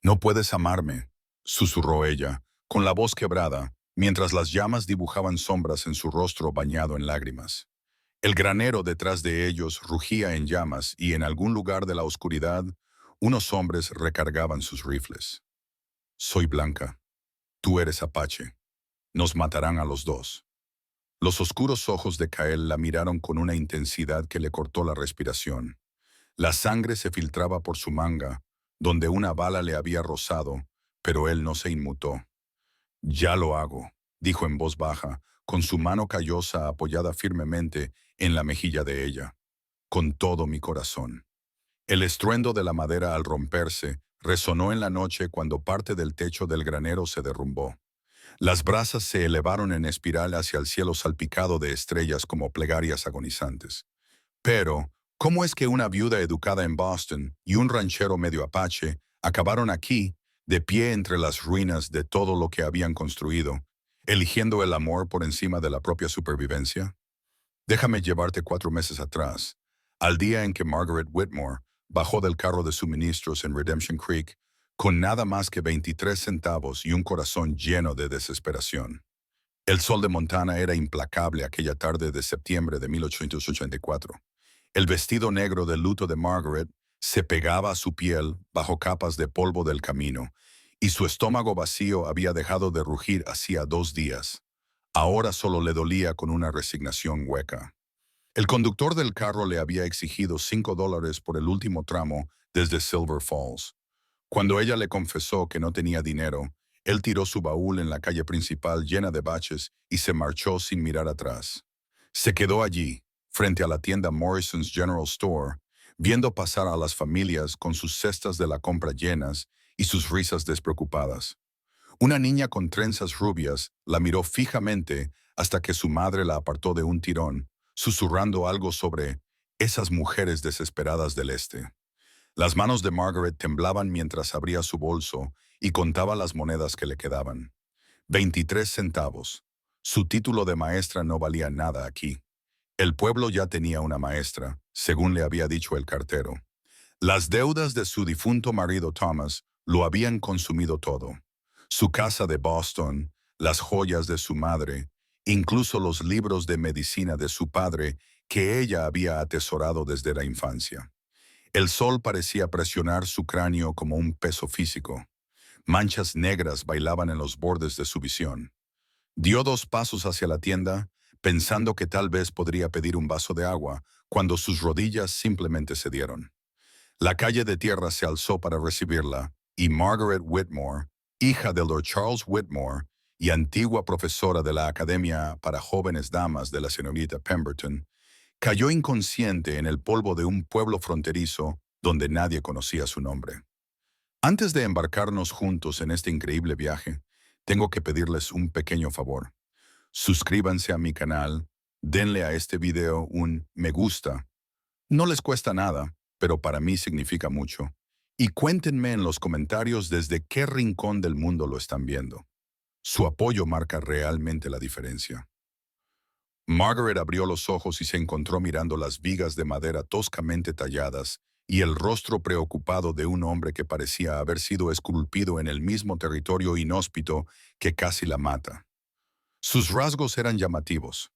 No puedes amarme, susurró ella, con la voz quebrada, mientras las llamas dibujaban sombras en su rostro bañado en lágrimas. El granero detrás de ellos rugía en llamas y en algún lugar de la oscuridad, unos hombres recargaban sus rifles. Soy blanca, tú eres apache. Nos matarán a los dos. Los oscuros ojos de Kael la miraron con una intensidad que le cortó la respiración. La sangre se filtraba por su manga, donde una bala le había rozado, pero él no se inmutó. Ya lo hago, dijo en voz baja, con su mano callosa apoyada firmemente en la mejilla de ella. Con todo mi corazón. El estruendo de la madera al romperse resonó en la noche cuando parte del techo del granero se derrumbó. Las brasas se elevaron en espiral hacia el cielo salpicado de estrellas como plegarias agonizantes. Pero, ¿cómo es que una viuda educada en Boston y un ranchero medio apache acabaron aquí, de pie entre las ruinas de todo lo que habían construido, eligiendo el amor por encima de la propia supervivencia? Déjame llevarte 4 meses atrás, al día en que Margaret Whitmore bajó del carro de suministros en Redemption Creek con nada más que 23 centavos y un corazón lleno de desesperación. El sol de Montana era implacable aquella tarde de septiembre de 1884. El vestido negro de luto de Margaret se pegaba a su piel bajo capas de polvo del camino, y su estómago vacío había dejado de rugir hacía 2 días. Ahora solo le dolía con una resignación hueca. El conductor del carro le había exigido $5 por el último tramo desde Silver Falls. Cuando ella le confesó que no tenía dinero, él tiró su baúl en la calle principal llena de baches y se marchó sin mirar atrás. Se quedó allí, frente a la tienda Morrison's General Store, viendo pasar a las familias con sus cestas de la compra llenas y sus risas despreocupadas. Una niña con trenzas rubias la miró fijamente hasta que su madre la apartó de un tirón, susurrando algo sobre esas mujeres desesperadas del este. Las manos de Margaret temblaban mientras abría su bolso y contaba las monedas que le quedaban. 23 centavos. Su título de maestra no valía nada aquí. El pueblo ya tenía una maestra, según le había dicho el cartero. Las deudas de su difunto marido Thomas lo habían consumido todo. Su casa de Boston, las joyas de su madre, incluso los libros de medicina de su padre que ella había atesorado desde la infancia. El sol parecía presionar su cráneo como un peso físico. Manchas negras bailaban en los bordes de su visión. Dio 2 pasos hacia la tienda, pensando que tal vez podría pedir un vaso de agua, cuando sus rodillas simplemente cedieron. La calle de tierra se alzó para recibirla, y Margaret Whitmore, hija de Lord Charles Whitmore y antigua profesora de la Academia para Jóvenes Damas de la señorita Pemberton, cayó inconsciente en el polvo de un pueblo fronterizo donde nadie conocía su nombre. Antes de embarcarnos juntos en este increíble viaje, tengo que pedirles un pequeño favor. Suscríbanse a mi canal, denle a este video un me gusta. No les cuesta nada, pero para mí significa mucho. Y cuéntenme en los comentarios desde qué rincón del mundo lo están viendo. Su apoyo marca realmente la diferencia. Margaret abrió los ojos y se encontró mirando las vigas de madera toscamente talladas y el rostro preocupado de un hombre que parecía haber sido esculpido en el mismo territorio inhóspito que casi la mata. Sus rasgos eran llamativos.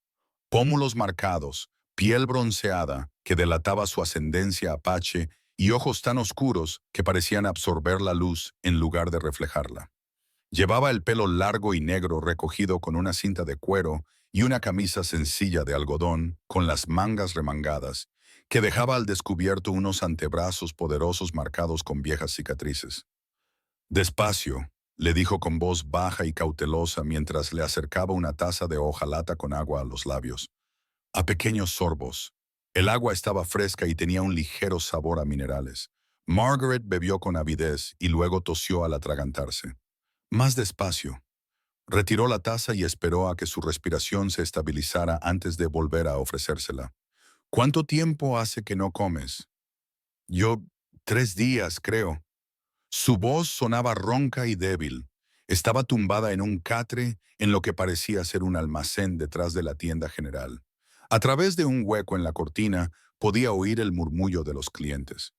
Pómulos marcados, piel bronceada que delataba su ascendencia apache y ojos tan oscuros que parecían absorber la luz en lugar de reflejarla. Llevaba el pelo largo y negro recogido con una cinta de cuero y una camisa sencilla de algodón con las mangas remangadas, que dejaba al descubierto unos antebrazos poderosos marcados con viejas cicatrices. Despacio, le dijo con voz baja y cautelosa mientras le acercaba una taza de hojalata con agua a los labios. A pequeños sorbos. El agua estaba fresca y tenía un ligero sabor a minerales. Margaret bebió con avidez y luego tosió al atragantarse. Más despacio. Retiró la taza y esperó a que su respiración se estabilizara antes de volver a ofrecérsela. ¿Cuánto tiempo hace que no comes? Yo, 3 días, creo. Su voz sonaba ronca y débil. Estaba tumbada en un catre en lo que parecía ser un almacén detrás de la tienda general. A través de un hueco en la cortina podía oír el murmullo de los clientes.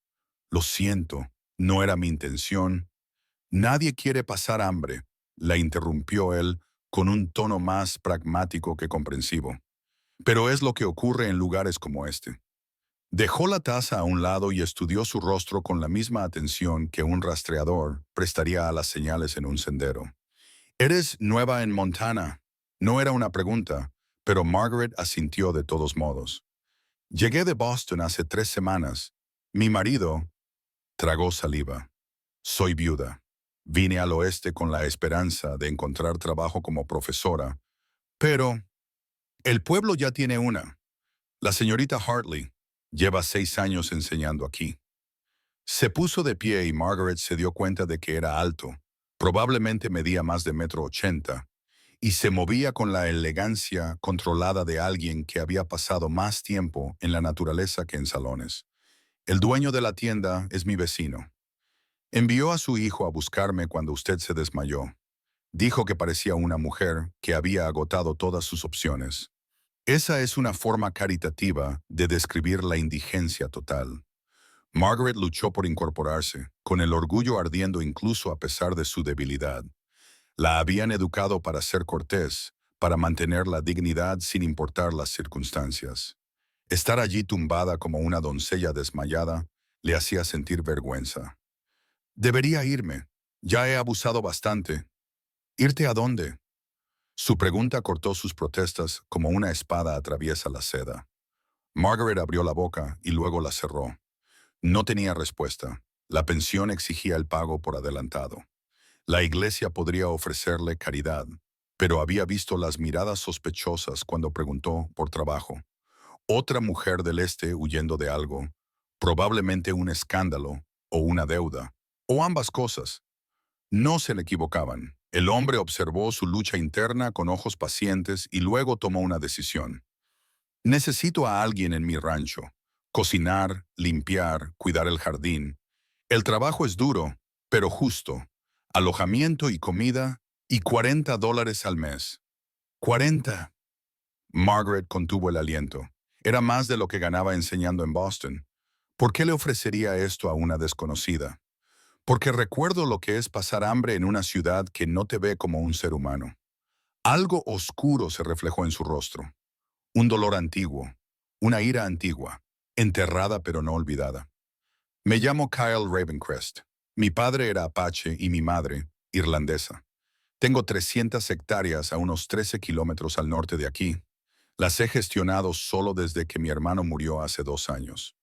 Lo siento, no era mi intención. Nadie quiere pasar hambre, la interrumpió él con un tono más pragmático que comprensivo. Pero es lo que ocurre en lugares como este. Dejó la taza a un lado y estudió su rostro con la misma atención que un rastreador prestaría a las señales en un sendero. ¿Eres nueva en Montana? No era una pregunta, pero Margaret asintió de todos modos. Llegué de Boston hace 3 semanas. Mi marido tragó saliva. Soy viuda. Vine al oeste con la esperanza de encontrar trabajo como profesora, pero el pueblo ya tiene una. La señorita Hartley lleva 6 años enseñando aquí. Se puso de pie y Margaret se dio cuenta de que era alto, probablemente medía más de 1,80 m, y se movía con la elegancia controlada de alguien que había pasado más tiempo en la naturaleza que en salones. El dueño de la tienda es mi vecino. Envió a su hijo a buscarme cuando usted se desmayó. Dijo que parecía una mujer que había agotado todas sus opciones. Esa es una forma caritativa de describir la indigencia total. Margaret luchó por incorporarse, con el orgullo ardiendo incluso a pesar de su debilidad. La habían educado para ser cortés, para mantener la dignidad sin importar las circunstancias. Estar allí tumbada como una doncella desmayada le hacía sentir vergüenza. Debería irme. Ya he abusado bastante. ¿Irte a dónde? Su pregunta cortó sus protestas como una espada atraviesa la seda. Margaret abrió la boca y luego la cerró. No tenía respuesta. La pensión exigía el pago por adelantado. La iglesia podría ofrecerle caridad, pero había visto las miradas sospechosas cuando preguntó por trabajo. Otra mujer del este huyendo de algo, probablemente un escándalo o una deuda, o ambas cosas. No se le equivocaban. El hombre observó su lucha interna con ojos pacientes y luego tomó una decisión. Necesito a alguien en mi rancho. Cocinar, limpiar, cuidar el jardín. El trabajo es duro, pero justo. Alojamiento y comida y $40 al mes. ¡40! Margaret contuvo el aliento. Era más de lo que ganaba enseñando en Boston. ¿Por qué le ofrecería esto a una desconocida? Porque recuerdo lo que es pasar hambre en una ciudad que no te ve como un ser humano. Algo oscuro se reflejó en su rostro. Un dolor antiguo, una ira antigua, enterrada pero no olvidada. Me llamo Kyle Ravencrest. Mi padre era apache y mi madre, irlandesa. Tengo 300 hectáreas a unos 13 kilómetros al norte de aquí. Las he gestionado solo desde que mi hermano murió hace 2 años.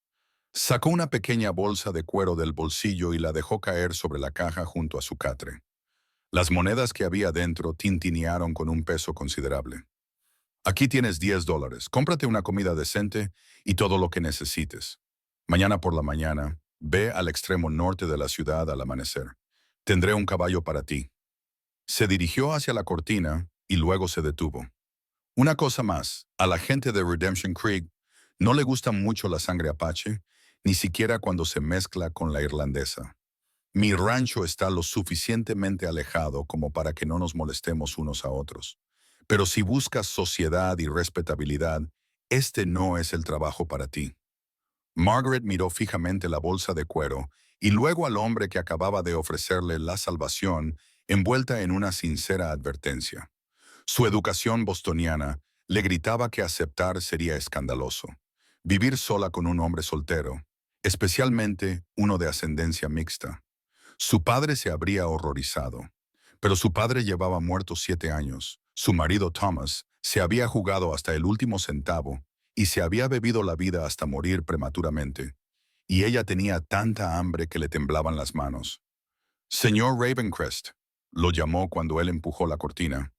Sacó una pequeña bolsa de cuero del bolsillo y la dejó caer sobre la caja junto a su catre. Las monedas que había dentro tintinearon con un peso considerable. Aquí tienes $10. Cómprate una comida decente y todo lo que necesites. Mañana por la mañana, ve al extremo norte de la ciudad al amanecer. Tendré un caballo para ti. Se dirigió hacia la cortina y luego se detuvo. Una cosa más, a la gente de Redemption Creek no le gusta mucho la sangre apache, ni siquiera cuando se mezcla con la irlandesa. Mi rancho está lo suficientemente alejado como para que no nos molestemos unos a otros. Pero si buscas sociedad y respetabilidad, este no es el trabajo para ti. Margaret miró fijamente la bolsa de cuero y luego al hombre que acababa de ofrecerle la salvación envuelta en una sincera advertencia. Su educación bostoniana le gritaba que aceptar sería escandaloso. Vivir sola con un hombre soltero, especialmente uno de ascendencia mixta. Su padre se habría horrorizado, pero su padre llevaba muerto 7 años. Su marido Thomas se había jugado hasta el último centavo y se había bebido la vida hasta morir prematuramente. Y ella tenía tanta hambre que le temblaban las manos. Señor Ravencrest, lo llamó cuando él empujó la cortina.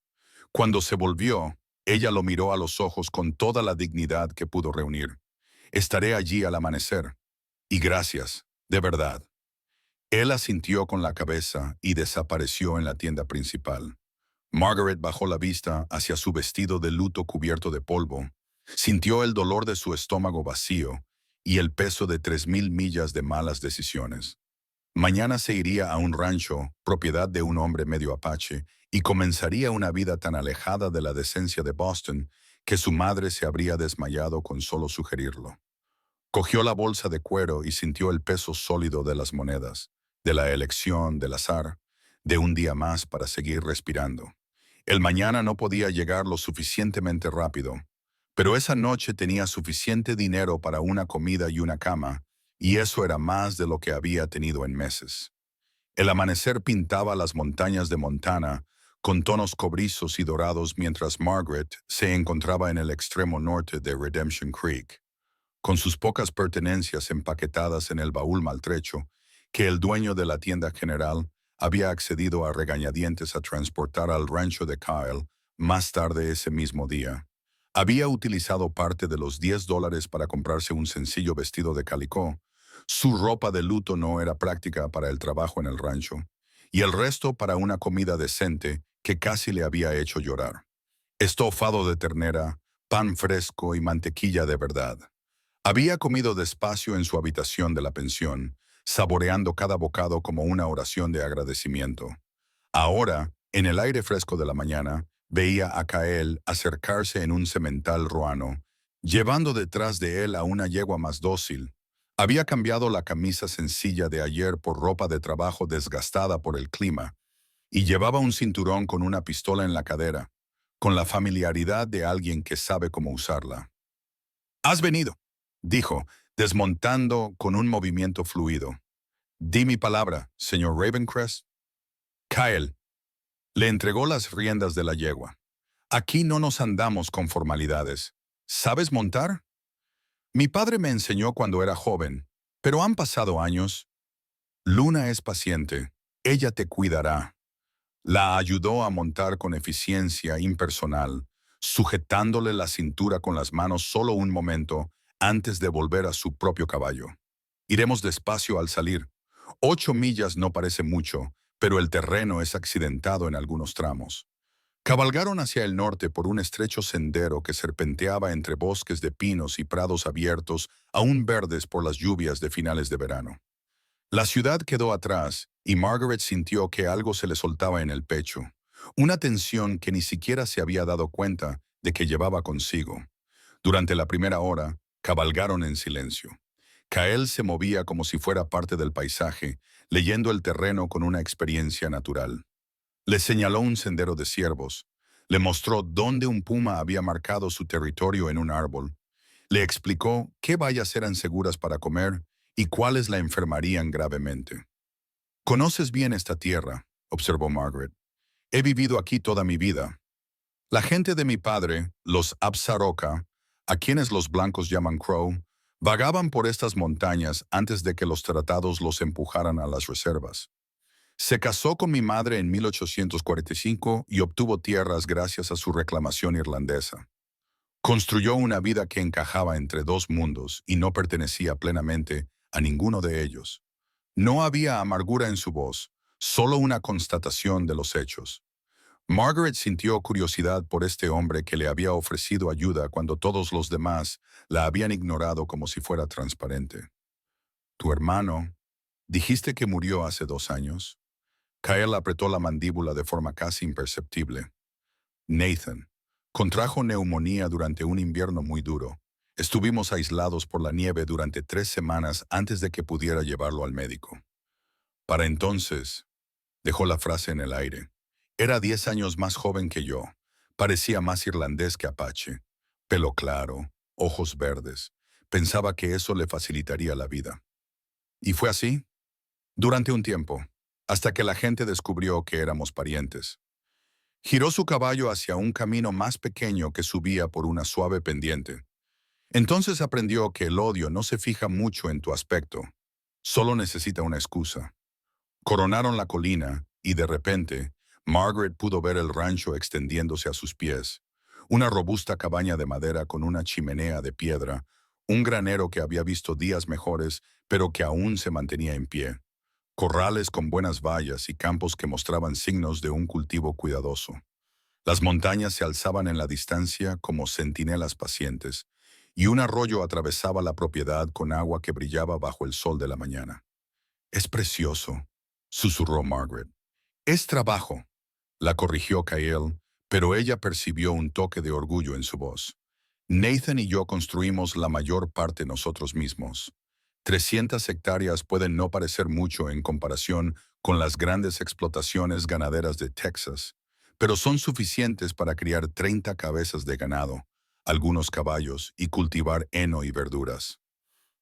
Cuando se volvió, ella lo miró a los ojos con toda la dignidad que pudo reunir. Estaré allí al amanecer. Y gracias, de verdad. Él asintió con la cabeza y desapareció en la tienda principal. Margaret bajó la vista hacia su vestido de luto cubierto de polvo, sintió el dolor de su estómago vacío y el peso de 3,000 millas de malas decisiones. Mañana se iría a un rancho, propiedad de un hombre medio apache, y comenzaría una vida tan alejada de la decencia de Boston que su madre se habría desmayado con solo sugerirlo. Cogió la bolsa de cuero y sintió el peso sólido de las monedas, de la elección, del azar. de un día más para seguir respirando. El mañana no podía llegar lo suficientemente rápido, pero esa noche tenía suficiente dinero para una comida y una cama, y eso era más de lo que había tenido en meses. El amanecer pintaba las montañas de Montana con tonos cobrizos y dorados mientras Margaret se encontraba en el extremo norte de Redemption Creek, con sus pocas pertenencias empaquetadas en el baúl maltrecho que el dueño de la tienda general había accedido a regañadientes a transportar al rancho de Kyle más tarde ese mismo día. Había utilizado parte de los $10 para comprarse un sencillo vestido de calicó. Su ropa de luto no era práctica para el trabajo en el rancho, y el resto para una comida decente que casi le había hecho llorar. Estofado de ternera, pan fresco y mantequilla de verdad. Había comido despacio en su habitación de la pensión, saboreando cada bocado como una oración de agradecimiento. Ahora, en el aire fresco de la mañana, veía a Kael acercarse en un semental ruano, llevando detrás de él a una yegua más dócil. Había cambiado la camisa sencilla de ayer por ropa de trabajo desgastada por el clima, y llevaba un cinturón con una pistola en la cadera, con la familiaridad de alguien que sabe cómo usarla. «Has venido», dijo, desmontando con un movimiento fluido. «Di mi palabra, señor Ravencrest». Kyle le entregó las riendas de la yegua. «Aquí no nos andamos con formalidades. ¿Sabes montar?» «Mi padre me enseñó cuando era joven, pero han pasado años». «Luna es paciente. Ella te cuidará». La ayudó a montar con eficiencia impersonal, sujetándole la cintura con las manos solo un momento antes de volver a su propio caballo. «Iremos despacio al salir. 8 millas no parece mucho, pero el terreno es accidentado en algunos tramos». Cabalgaron hacia el norte por un estrecho sendero que serpenteaba entre bosques de pinos y prados abiertos, aún verdes por las lluvias de finales de verano. La ciudad quedó atrás y Margaret sintió que algo se le soltaba en el pecho, una tensión que ni siquiera se había dado cuenta de que llevaba consigo. Durante la primera hora, cabalgaron en silencio. Kael se movía como si fuera parte del paisaje, leyendo el terreno con una experiencia natural. Le señaló un sendero de ciervos, le mostró dónde un puma había marcado su territorio en un árbol, le explicó qué bayas eran seguras para comer y cuáles la enfermarían gravemente. «Conoces bien esta tierra», observó Margaret. «He vivido aquí toda mi vida. La gente de mi padre, los Absaroka, a quienes los blancos llaman Crow, vagaban por estas montañas antes de que los tratados los empujaran a las reservas. Se casó con mi madre en 1845 y obtuvo tierras gracias a su reclamación irlandesa. Construyó una vida que encajaba entre dos mundos y no pertenecía plenamente a ninguno de ellos. No había amargura en su voz, solo una constatación de los hechos». Margaret sintió curiosidad por este hombre que le había ofrecido ayuda cuando todos los demás la habían ignorado como si fuera transparente. «¿Tu hermano? ¿Dijiste que murió hace 2 años?» Kyle apretó la mandíbula de forma casi imperceptible. «Nathan. Contrajo neumonía durante un invierno muy duro. Estuvimos aislados por la nieve durante 3 semanas antes de que pudiera llevarlo al médico. Para entonces», dejó la frase en el aire, «era 10 años más joven que yo. Parecía más irlandés que apache. Pelo claro, ojos verdes. Pensaba que eso le facilitaría la vida. Y fue así, durante un tiempo, hasta que la gente descubrió que éramos parientes. Giró su caballo hacia un camino más pequeño que subía por una suave pendiente. Entonces aprendió que el odio no se fija mucho en tu aspecto, solo necesita una excusa. Coronaron la colina y de repente, Margaret pudo ver el rancho extendiéndose a sus pies. Una robusta cabaña de madera con una chimenea de piedra, un granero que había visto días mejores, pero que aún se mantenía en pie. Corrales con buenas vallas y campos que mostraban signos de un cultivo cuidadoso. Las montañas se alzaban en la distancia como centinelas pacientes, y un arroyo atravesaba la propiedad con agua que brillaba bajo el sol de la mañana. «Es precioso», susurró Margaret. «Es trabajo», la corrigió Kyle, pero ella percibió un toque de orgullo en su voz. «Nathan y yo construimos la mayor parte nosotros mismos. 300 hectáreas pueden no parecer mucho en comparación con las grandes explotaciones ganaderas de Texas, pero son suficientes para criar 30 cabezas de ganado, algunos caballos y cultivar heno y verduras.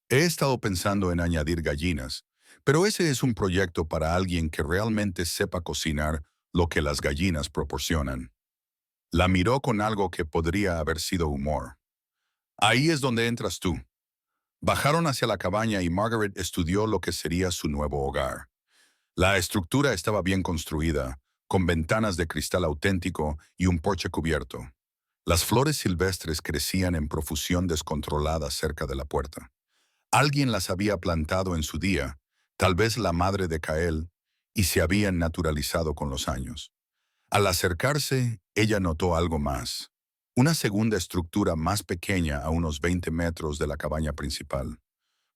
He estado pensando en añadir gallinas, pero ese es un proyecto para alguien que realmente sepa cocinar lo que las gallinas proporcionan. La miró con algo que podría haber sido humor. Ahí es donde entras tú. Bajaron hacia la cabaña y Margaret estudió lo que sería su nuevo hogar. La estructura estaba bien construida, con ventanas de cristal auténtico y un porche cubierto. Las flores silvestres crecían en profusión descontrolada cerca de la puerta. Alguien las había plantado en su día, tal vez la madre de Kael, y se habían naturalizado con los años. Al acercarse, ella notó algo más. Una segunda estructura más pequeña a unos 20 metros de la cabaña principal.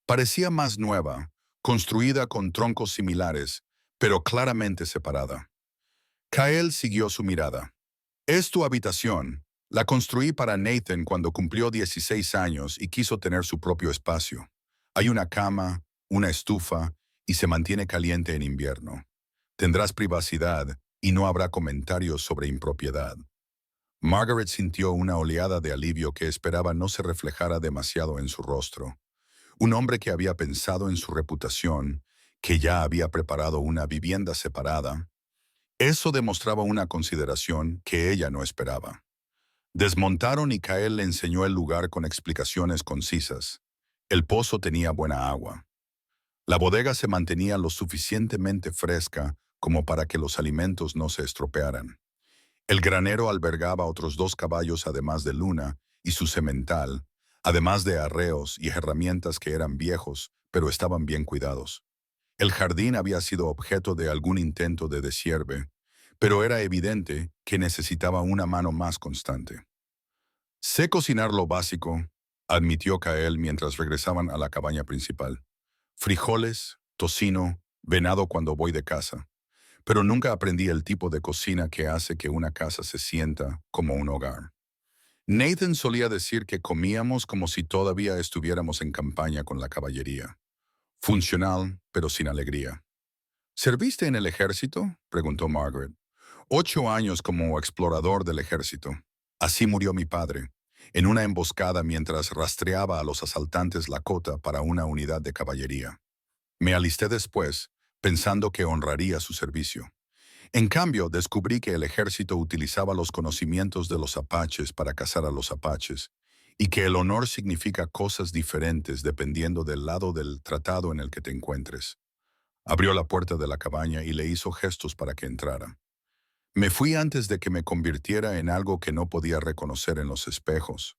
Parecía más nueva, construida con troncos similares, pero claramente separada. Kael siguió su mirada. Es tu habitación. La construí para Nathan cuando cumplió 16 años y quiso tener su propio espacio. Hay una cama, una estufa y se mantiene caliente en invierno. Tendrás privacidad y no habrá comentarios sobre impropiedad. Margaret sintió una oleada de alivio que esperaba no se reflejara demasiado en su rostro. Un hombre que había pensado en su reputación, que ya había preparado una vivienda separada, eso demostraba una consideración que ella no esperaba. Desmontaron y Kael le enseñó el lugar con explicaciones concisas. El pozo tenía buena agua. La bodega se mantenía lo suficientemente fresca como para que los alimentos no se estropearan. El granero albergaba otros 2 caballos además de Luna y su semental, además de arreos y herramientas que eran viejos, pero estaban bien cuidados. El jardín había sido objeto de algún intento de deshierde, pero era evidente que necesitaba una mano más constante. Sé cocinar lo básico, admitió Kael mientras regresaban a la cabaña principal. Frijoles, tocino, venado cuando voy de casa. Pero nunca aprendí el tipo de cocina que hace que una casa se sienta como un hogar. Nathan solía decir que comíamos como si todavía estuviéramos en campaña con la caballería. Funcional, pero sin alegría. ¿Serviste en el ejército?, preguntó Margaret. 8 años como explorador del ejército. Así murió mi padre, en una emboscada mientras rastreaba a los asaltantes Lakota para una unidad de caballería. Me alisté después, pensando que honraría su servicio. En cambio, descubrí que el ejército utilizaba los conocimientos de los apaches para cazar a los apaches, y que el honor significa cosas diferentes dependiendo del lado del tratado en el que te encuentres. Abrió la puerta de la cabaña y le hizo gestos para que entrara. Me fui antes de que me convirtiera en algo que no podía reconocer en los espejos.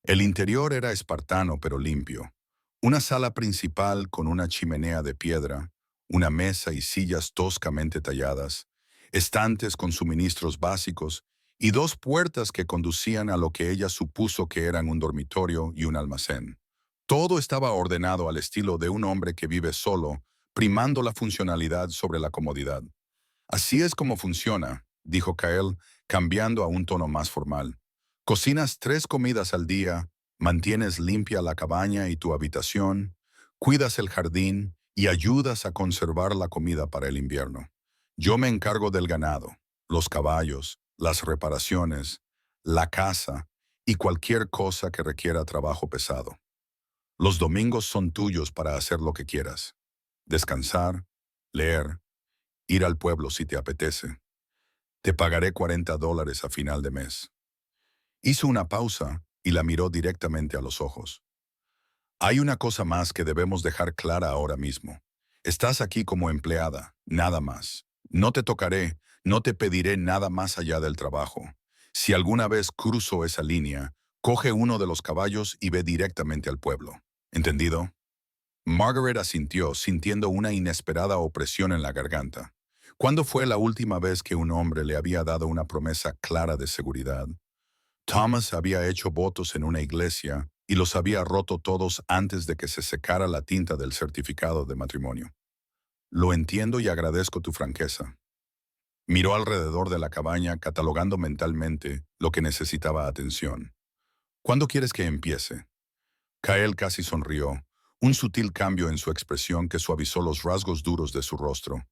El interior era espartano pero limpio. Una sala principal con una chimenea de piedra, una mesa y sillas toscamente talladas, estantes con suministros básicos y 2 puertas que conducían a lo que ella supuso que eran un dormitorio y un almacén. Todo estaba ordenado al estilo de un hombre que vive solo, primando la funcionalidad sobre la comodidad. Así es como funciona, dijo Kael, cambiando a un tono más formal. Cocinas 3 comidas al día, mantienes limpia la cabaña y tu habitación, cuidas el jardín y ayudas a conservar la comida para el invierno. Yo me encargo del ganado, los caballos, las reparaciones, la casa y cualquier cosa que requiera trabajo pesado. Los domingos son tuyos para hacer lo que quieras. Descansar, leer, ir al pueblo si te apetece. Te pagaré $40 a final de mes. Hizo una pausa y la miró directamente a los ojos. Hay una cosa más que debemos dejar clara ahora mismo. Estás aquí como empleada, nada más. No te tocaré, no te pediré nada más allá del trabajo. Si alguna vez cruzo esa línea, coge uno de los caballos y ve directamente al pueblo. ¿Entendido? Margaret asintió, sintiendo una inesperada opresión en la garganta. ¿Cuándo fue la última vez que un hombre le había dado una promesa clara de seguridad? Thomas había hecho votos en una iglesia y los había roto todos antes de que se secara la tinta del certificado de matrimonio. Lo entiendo y agradezco tu franqueza. Miró alrededor de la cabaña, catalogando mentalmente lo que necesitaba atención. ¿Cuándo quieres que empiece? Kael casi sonrió, un sutil cambio en su expresión que suavizó los rasgos duros de su rostro.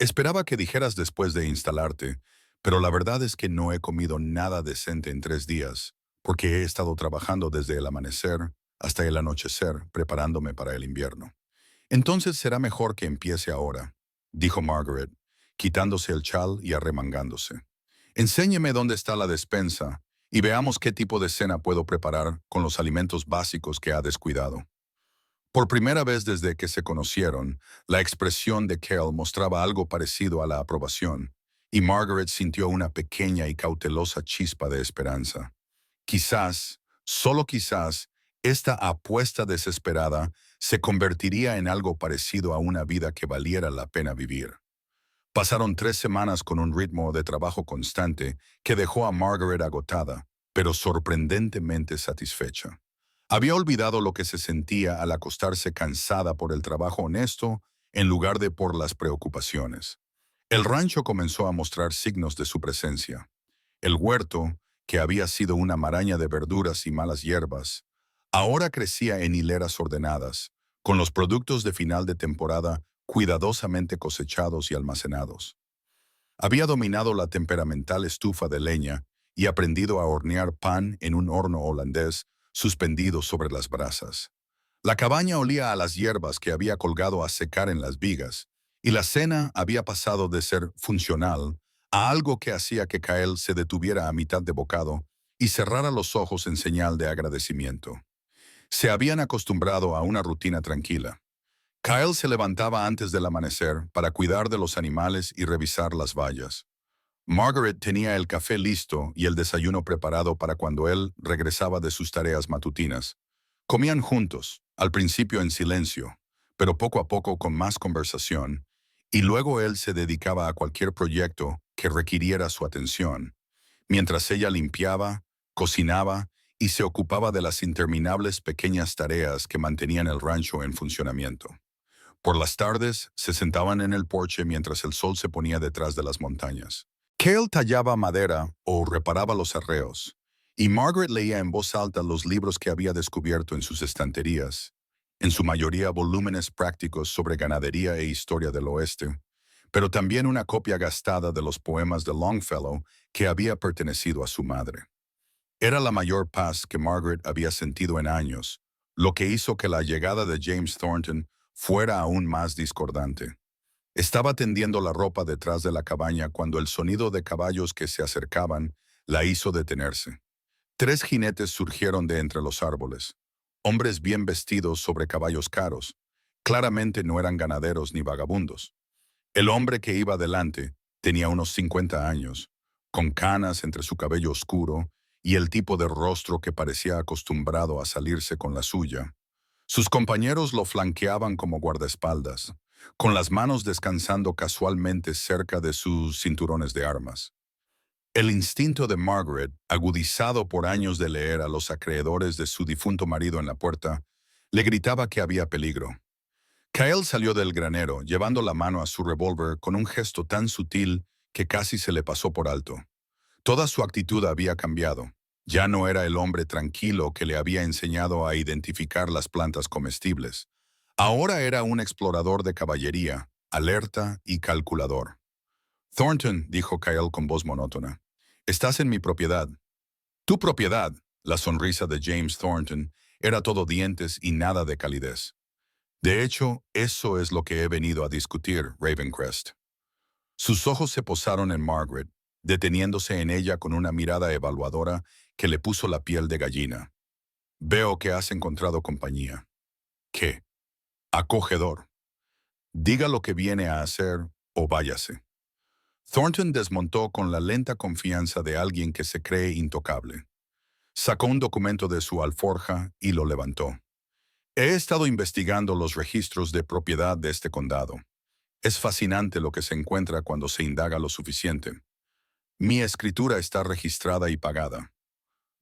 Esperaba que dijeras después de instalarte, pero la verdad es que no he comido nada decente en 3 días, porque he estado trabajando desde el amanecer hasta el anochecer preparándome para el invierno. Entonces será mejor que empiece ahora, dijo Margaret, quitándose el chal y arremangándose. Enséñeme dónde está la despensa y veamos qué tipo de cena puedo preparar con los alimentos básicos que ha descuidado. Por primera vez desde que se conocieron, la expresión de Kel mostraba algo parecido a la aprobación, y Margaret sintió una pequeña y cautelosa chispa de esperanza. Quizás, solo quizás, esta apuesta desesperada se convertiría en algo parecido a una vida que valiera la pena vivir. Pasaron 3 semanas con un ritmo de trabajo constante que dejó a Margaret agotada, pero sorprendentemente satisfecha. Había olvidado lo que se sentía al acostarse cansada por el trabajo honesto en lugar de por las preocupaciones. El rancho comenzó a mostrar signos de su presencia. El huerto, que había sido una maraña de verduras y malas hierbas, ahora crecía en hileras ordenadas, con los productos de final de temporada cuidadosamente cosechados y almacenados. Había dominado la temperamental estufa de leña y aprendido a hornear pan en un horno holandés suspendido sobre las brasas. La cabaña olía a las hierbas que había colgado a secar en las vigas, y la cena había pasado de ser funcional a algo que hacía que Kael se detuviera a mitad de bocado y cerrara los ojos en señal de agradecimiento. Se habían acostumbrado a una rutina tranquila. Kyle se levantaba antes del amanecer para cuidar de los animales y revisar las vallas. Margaret tenía el café listo y el desayuno preparado para cuando él regresaba de sus tareas matutinas. Comían juntos, al principio en silencio, pero poco a poco con más conversación, y luego él se dedicaba a cualquier proyecto que requiriera su atención, mientras ella limpiaba, cocinaba y se ocupaba de las interminables pequeñas tareas que mantenían el rancho en funcionamiento. Por las tardes, se sentaban en el porche mientras el sol se ponía detrás de las montañas. Cale tallaba madera o reparaba los arreos, y Margaret leía en voz alta los libros que había descubierto en sus estanterías, en su mayoría volúmenes prácticos sobre ganadería e historia del oeste, pero también una copia gastada de los poemas de Longfellow que había pertenecido a su madre. Era la mayor paz que Margaret había sentido en años, lo que hizo que la llegada de James Thornton fuera aún más discordante. Estaba tendiendo la ropa detrás de la cabaña cuando el sonido de caballos que se acercaban la hizo detenerse. 3 jinetes surgieron de entre los árboles, hombres bien vestidos sobre caballos caros. Claramente no eran ganaderos ni vagabundos. El hombre que iba delante tenía unos 50 años, con canas entre su cabello oscuro y el tipo de rostro que parecía acostumbrado a salirse con la suya. Sus compañeros lo flanqueaban como guardaespaldas, con las manos descansando casualmente cerca de sus cinturones de armas. El instinto de Margaret, agudizado por años de leer a los acreedores de su difunto marido en la puerta, le gritaba que había peligro. Kyle salió del granero, llevando la mano a su revólver con un gesto tan sutil que casi se le pasó por alto. Toda su actitud había cambiado. Ya no era el hombre tranquilo que le había enseñado a identificar las plantas comestibles. Ahora era un explorador de caballería, alerta y calculador. Thornton, dijo Kyle con voz monótona, estás en mi propiedad. Tu propiedad, la sonrisa de James Thornton, era todo dientes y nada de calidez. De hecho, eso es lo que he venido a discutir, Ravencrest. Sus ojos se posaron en Margaret, deteniéndose en ella con una mirada evaluadora que le puso la piel de gallina. Veo que has encontrado compañía. ¿Qué? Acogedor. Diga lo que viene a hacer o váyase. Thornton desmontó con la lenta confianza de alguien que se cree intocable. Sacó un documento de su alforja y lo levantó. He estado investigando los registros de propiedad de este condado. Es fascinante lo que se encuentra cuando se indaga lo suficiente. Mi escritura está registrada y pagada.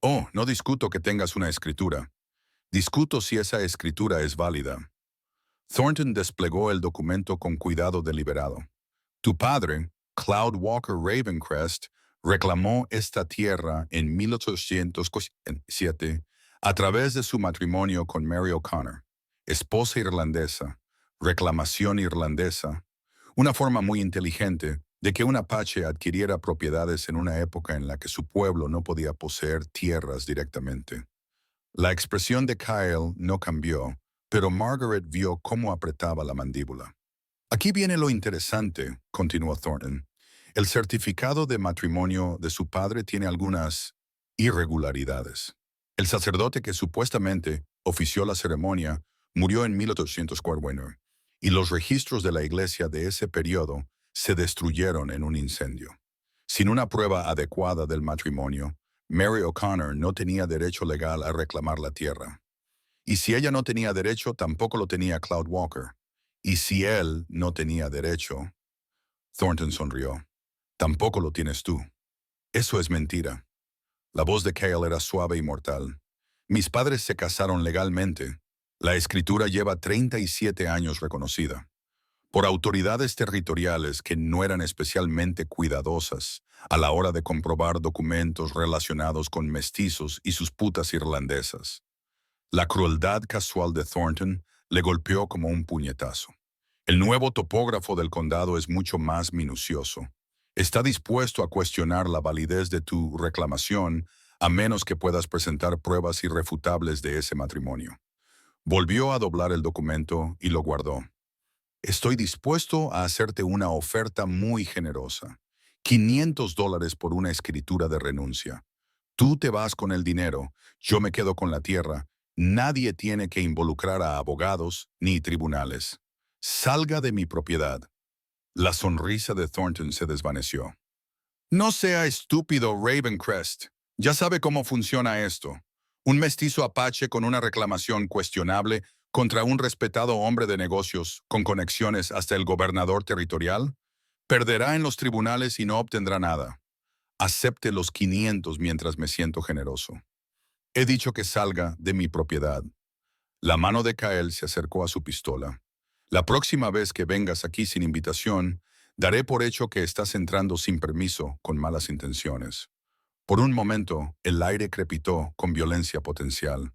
Oh, no discuto que tengas una escritura. Discuto si esa escritura es válida. Thornton desplegó el documento con cuidado deliberado. Tu padre, Cloud Walker Ravencrest, reclamó esta tierra en 1807 a través de su matrimonio con Mary O'Connor, esposa irlandesa, reclamación irlandesa, Una forma muy inteligente de que un apache adquiriera propiedades en una época en la que su pueblo no podía poseer tierras directamente. La expresión de Kyle no cambió, pero Margaret vio cómo apretaba la mandíbula. Aquí viene lo interesante, continuó Thornton. El certificado de matrimonio de su padre tiene algunas irregularidades. El sacerdote que supuestamente ofició la ceremonia murió en 1849 y los registros de la iglesia de ese periodo se destruyeron en un incendio. Sin una prueba adecuada del matrimonio, Mary O'Connor no tenía derecho legal a reclamar la tierra. Y si ella no tenía derecho, tampoco lo tenía Cloud Walker. Y si él no tenía derecho, Thornton sonrió. Tampoco lo tienes tú. Eso es mentira. La voz de Cale era suave y mortal. Mis padres se casaron legalmente. La escritura lleva 37 años reconocida por autoridades territoriales que no eran especialmente cuidadosas a la hora de comprobar documentos relacionados con mestizos y sus putas irlandesas. La crueldad casual de Thornton le golpeó como un puñetazo. El nuevo topógrafo del condado es mucho más minucioso. Está dispuesto a cuestionar la validez de tu reclamación a menos que puedas presentar pruebas irrefutables de ese matrimonio. Volvió a doblar el documento y lo guardó. Estoy dispuesto a hacerte una oferta muy generosa. $500 por una escritura de renuncia. Tú te vas con el dinero, yo me quedo con la tierra. Nadie tiene que involucrar a abogados ni tribunales. Salga de mi propiedad. La sonrisa de Thornton se desvaneció. No sea estúpido, Ravencrest. Ya sabe cómo funciona esto. Un mestizo apache con una reclamación cuestionable contra un respetado hombre de negocios con conexiones hasta el gobernador territorial perderá en los tribunales y no obtendrá nada. Acepte los 500 mientras me siento generoso. He dicho que salga de mi propiedad. La mano de Kael se acercó a su pistola. La próxima vez que vengas aquí sin invitación, daré por hecho que estás entrando sin permiso, con malas intenciones. Por un momento, el aire crepitó con violencia potencial.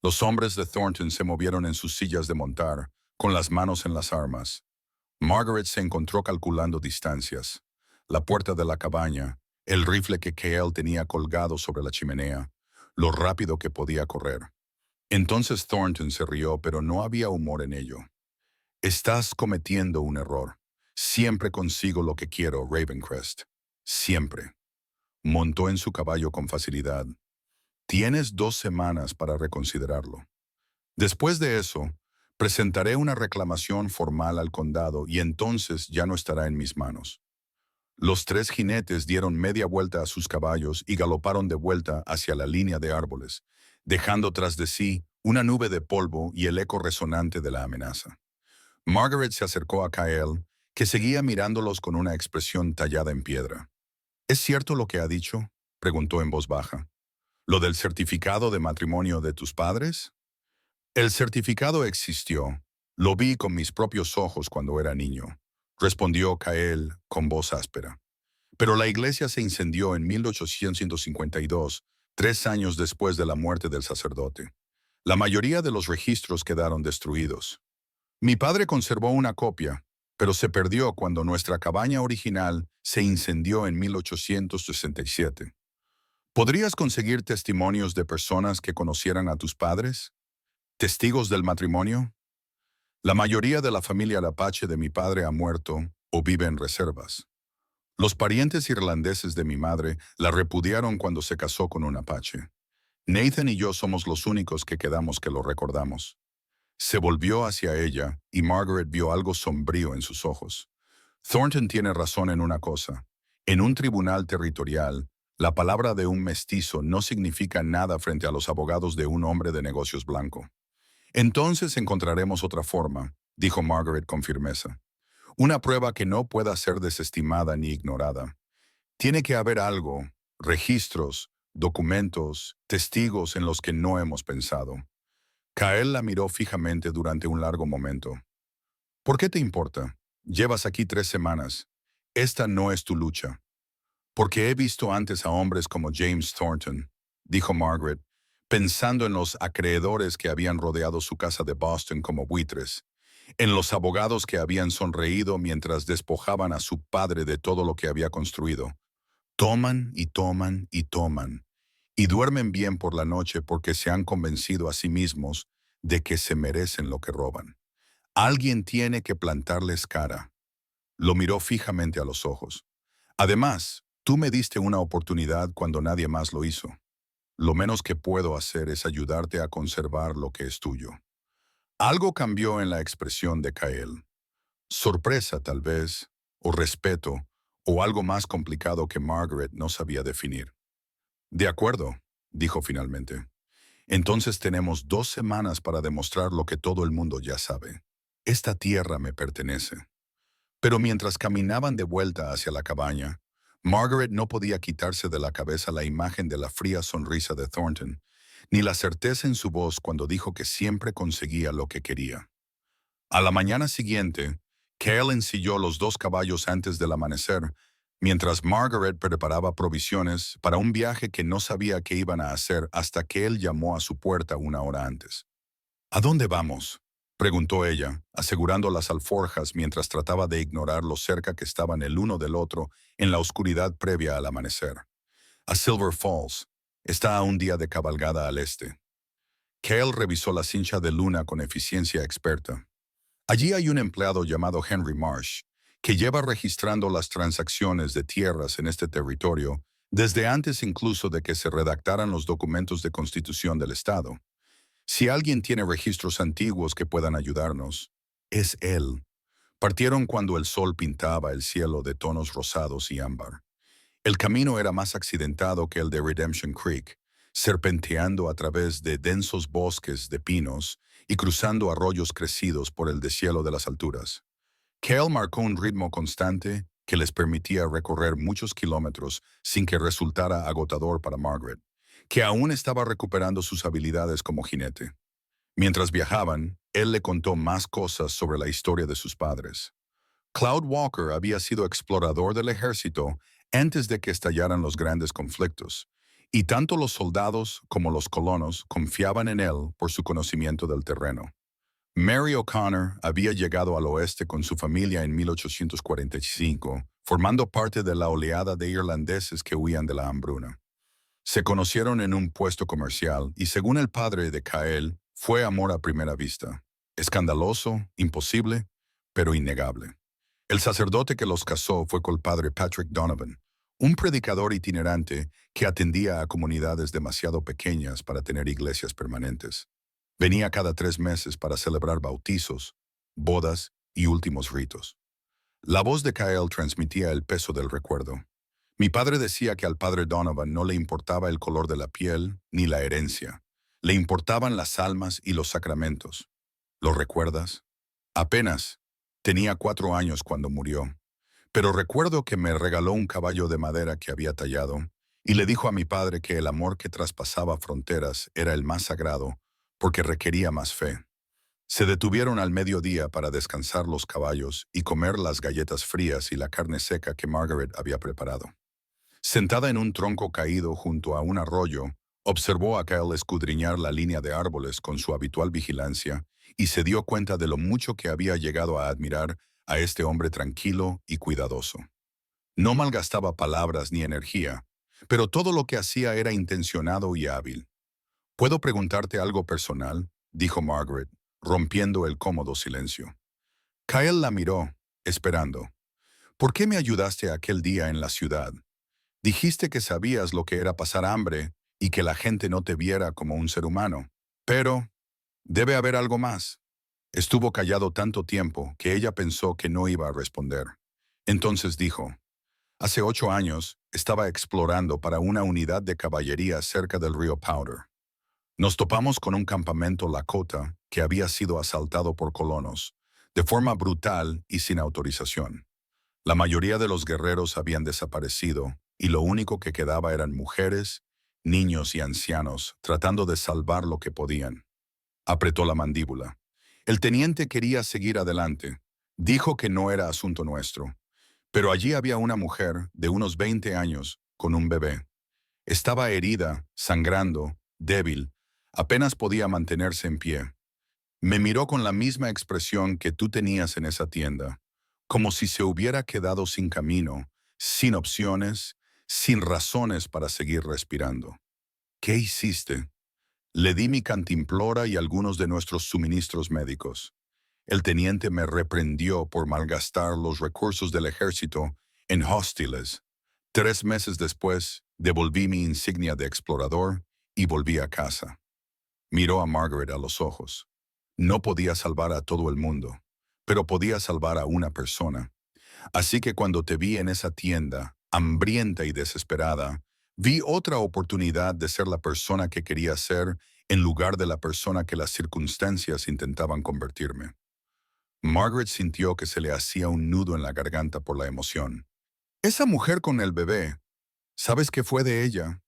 Los hombres de Thornton se movieron en sus sillas de montar, con las manos en las armas. Margaret se encontró calculando distancias. La puerta de la cabaña, el rifle que Kael tenía colgado sobre la chimenea, lo rápido que podía correr. Entonces Thornton se rió, pero no había humor en ello. Estás cometiendo un error. Siempre consigo lo que quiero, Ravencrest. Siempre. Montó en su caballo con facilidad. Tienes 2 semanas para reconsiderarlo. Después de eso, presentaré una reclamación formal al condado y entonces ya no estará en mis manos. Los 3 jinetes dieron media vuelta a sus caballos y galoparon de vuelta hacia la línea de árboles, dejando tras de sí una nube de polvo y el eco resonante de la amenaza. Margaret se acercó a Kael, que seguía mirándolos con una expresión tallada en piedra. ¿Es cierto lo que ha dicho?, preguntó en voz baja. ¿Lo del certificado de matrimonio de tus padres? El certificado existió. Lo vi con mis propios ojos cuando era niño, respondió Kael con voz áspera. Pero la iglesia se incendió en 1852, 3 años después de la muerte del sacerdote. La mayoría de los registros quedaron destruidos. Mi padre conservó una copia, pero se perdió cuando nuestra cabaña original se incendió en 1867. ¿Podrías conseguir testimonios de personas que conocieran a tus padres? ¿Testigos del matrimonio? La mayoría de la familia Apache de mi padre ha muerto o vive en reservas. Los parientes irlandeses de mi madre la repudiaron cuando se casó con un apache. Nathan y yo somos los únicos que quedamos que lo recordamos. Se volvió hacia ella y Margaret vio algo sombrío en sus ojos. Thornton tiene razón en una cosa. En un tribunal territorial, la palabra de un mestizo no significa nada frente a los abogados de un hombre de negocios blanco. Entonces encontraremos otra forma, dijo Margaret con firmeza. Una prueba que no pueda ser desestimada ni ignorada. Tiene que haber algo, registros, documentos, testigos en los que no hemos pensado. Kael la miró fijamente durante un largo momento. ¿Por qué te importa? Llevas aquí 3 semanas. Esta no es tu lucha. Porque he visto antes a hombres como James Thornton, dijo Margaret, pensando en los acreedores que habían rodeado su casa de Boston como buitres. en los abogados que habían sonreído mientras despojaban a su padre de todo lo que había construido. Toman y toman y toman, y duermen bien por la noche porque se han convencido a sí mismos de que se merecen lo que roban. Alguien tiene que plantarles cara. Lo miró fijamente a los ojos. Además, tú me diste una oportunidad cuando nadie más lo hizo. Lo menos que puedo hacer es ayudarte a conservar lo que es tuyo. Algo cambió en la expresión de Kael. Sorpresa, tal vez, o respeto, o algo más complicado que Margaret no sabía definir. De acuerdo, dijo finalmente. Entonces tenemos 2 semanas para demostrar lo que todo el mundo ya sabe. Esta tierra me pertenece. Pero mientras caminaban de vuelta hacia la cabaña, Margaret no podía quitarse de la cabeza la imagen de la fría sonrisa de Thornton, ni la certeza en su voz cuando dijo que siempre conseguía lo que quería. A la mañana siguiente, Cale ensilló los 2 caballos antes del amanecer, mientras Margaret preparaba provisiones para un viaje que no sabía qué iban a hacer hasta que él llamó a su puerta 1 hora antes. ¿A dónde vamos?, preguntó ella, asegurando las alforjas mientras trataba de ignorar lo cerca que estaban el uno del otro en la oscuridad previa al amanecer. A Silver Falls. Está a un día de cabalgada al este. Cale revisó la cincha de luna con eficiencia experta. Allí hay un empleado llamado Henry Marsh, que lleva registrando las transacciones de tierras en este territorio desde antes incluso de que se redactaran los documentos de constitución del Estado. Si alguien tiene registros antiguos que puedan ayudarnos, es él. Partieron cuando el sol pintaba el cielo de tonos rosados y ámbar. El camino era más accidentado que el de Redemption Creek, serpenteando a través de densos bosques de pinos y cruzando arroyos crecidos por el deshielo de las alturas. Cale marcó un ritmo constante que les permitía recorrer muchos kilómetros sin que resultara agotador para Margaret, que aún estaba recuperando sus habilidades como jinete. Mientras viajaban, él le contó más cosas sobre la historia de sus padres. Cloud Walker había sido explorador del ejército antes de que estallaran los grandes conflictos, y tanto los soldados como los colonos confiaban en él por su conocimiento del terreno. Mary O'Connor había llegado al oeste con su familia en 1845, formando parte de la oleada de irlandeses que huían de la hambruna. Se conocieron en un puesto comercial y, según el padre de Kael, fue amor a primera vista. Escandaloso, imposible, pero innegable. El sacerdote que los casó fue con el padre Patrick Donovan, un predicador itinerante que atendía a comunidades demasiado pequeñas para tener iglesias permanentes. Venía cada 3 meses para celebrar bautizos, bodas y últimos ritos. La voz de Kael transmitía el peso del recuerdo. Mi padre decía que al padre Donovan no le importaba el color de la piel ni la herencia. Le importaban las almas y los sacramentos. ¿Lo recuerdas? Apenas. Tenía 4 años cuando murió. Pero recuerdo que me regaló un caballo de madera que había tallado y le dijo a mi padre que el amor que traspasaba fronteras era el más sagrado porque requería más fe. Se detuvieron al mediodía para descansar los caballos y comer las galletas frías y la carne seca que Margaret había preparado. Sentada en un tronco caído junto a un arroyo, observó a Kyle escudriñar la línea de árboles con su habitual vigilancia y se dio cuenta de lo mucho que había llegado a admirar a este hombre tranquilo y cuidadoso. No malgastaba palabras ni energía, pero todo lo que hacía era intencionado y hábil. «¿Puedo preguntarte algo personal?», dijo Margaret, rompiendo el cómodo silencio. Kyle la miró, esperando. «¿Por qué me ayudaste aquel día en la ciudad? Dijiste que sabías lo que era pasar hambre y que la gente no te viera como un ser humano. Pero debe haber algo más». Estuvo callado tanto tiempo que ella pensó que no iba a responder. Entonces dijo, «Hace 8 años estaba explorando para una unidad de caballería cerca del río Powder. Nos topamos con un campamento Lakota que había sido asaltado por colonos, de forma brutal y sin autorización. La mayoría de los guerreros habían desaparecido y lo único que quedaba eran mujeres, niños y ancianos tratando de salvar lo que podían». Apretó la mandíbula. El teniente quería seguir adelante. Dijo que no era asunto nuestro. Pero allí había una mujer de unos 20 años con un bebé. Estaba herida, sangrando, débil. Apenas podía mantenerse en pie. Me miró con la misma expresión que tú tenías en esa tienda, como si se hubiera quedado sin camino, sin opciones, sin razones para seguir respirando. ¿Qué hiciste? Le di mi cantimplora y algunos de nuestros suministros médicos. El teniente me reprendió por malgastar los recursos del ejército en hostiles. 3 meses después, devolví mi insignia de explorador y volví a casa. Miró a Margaret a los ojos. No podía salvar a todo el mundo, pero podía salvar a una persona. Así que cuando te vi en esa tienda, hambrienta y desesperada, vi otra oportunidad de ser la persona que quería ser en lugar de la persona que las circunstancias intentaban convertirme. Margaret sintió que se le hacía un nudo en la garganta por la emoción. Esa mujer con el bebé, ¿sabes qué fue de ella?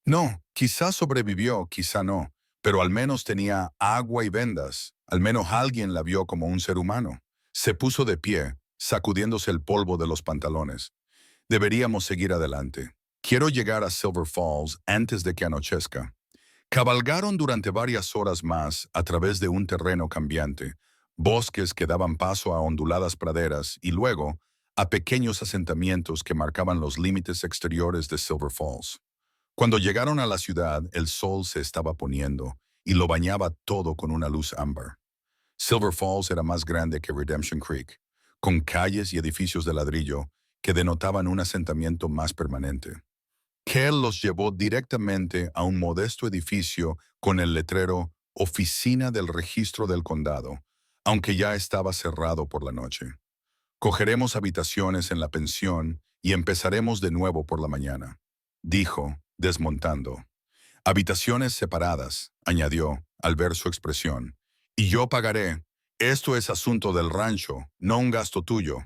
No, quizá sobrevivió, quizá no, pero al menos tenía agua y vendas. Al menos alguien la vio como un ser humano. Se puso de pie, sacudiéndose el polvo de los pantalones. Deberíamos seguir adelante. Quiero llegar a Silver Falls antes de que anochezca. Cabalgaron durante varias horas más a través de un terreno cambiante, bosques que daban paso a onduladas praderas y luego a pequeños asentamientos que marcaban los límites exteriores de Silver Falls. Cuando llegaron a la ciudad, el sol se estaba poniendo y lo bañaba todo con una luz ámbar. Silver Falls era más grande que Redemption Creek, con calles y edificios de ladrillo que denotaban un asentamiento más permanente. Kell los llevó directamente a un modesto edificio con el letrero Oficina del Registro del Condado, aunque ya estaba cerrado por la noche. Cogeremos habitaciones en la pensión y empezaremos de nuevo por la mañana, dijo, desmontando. Habitaciones separadas, añadió, al ver su expresión. Y yo pagaré. Esto es asunto del rancho, no un gasto tuyo.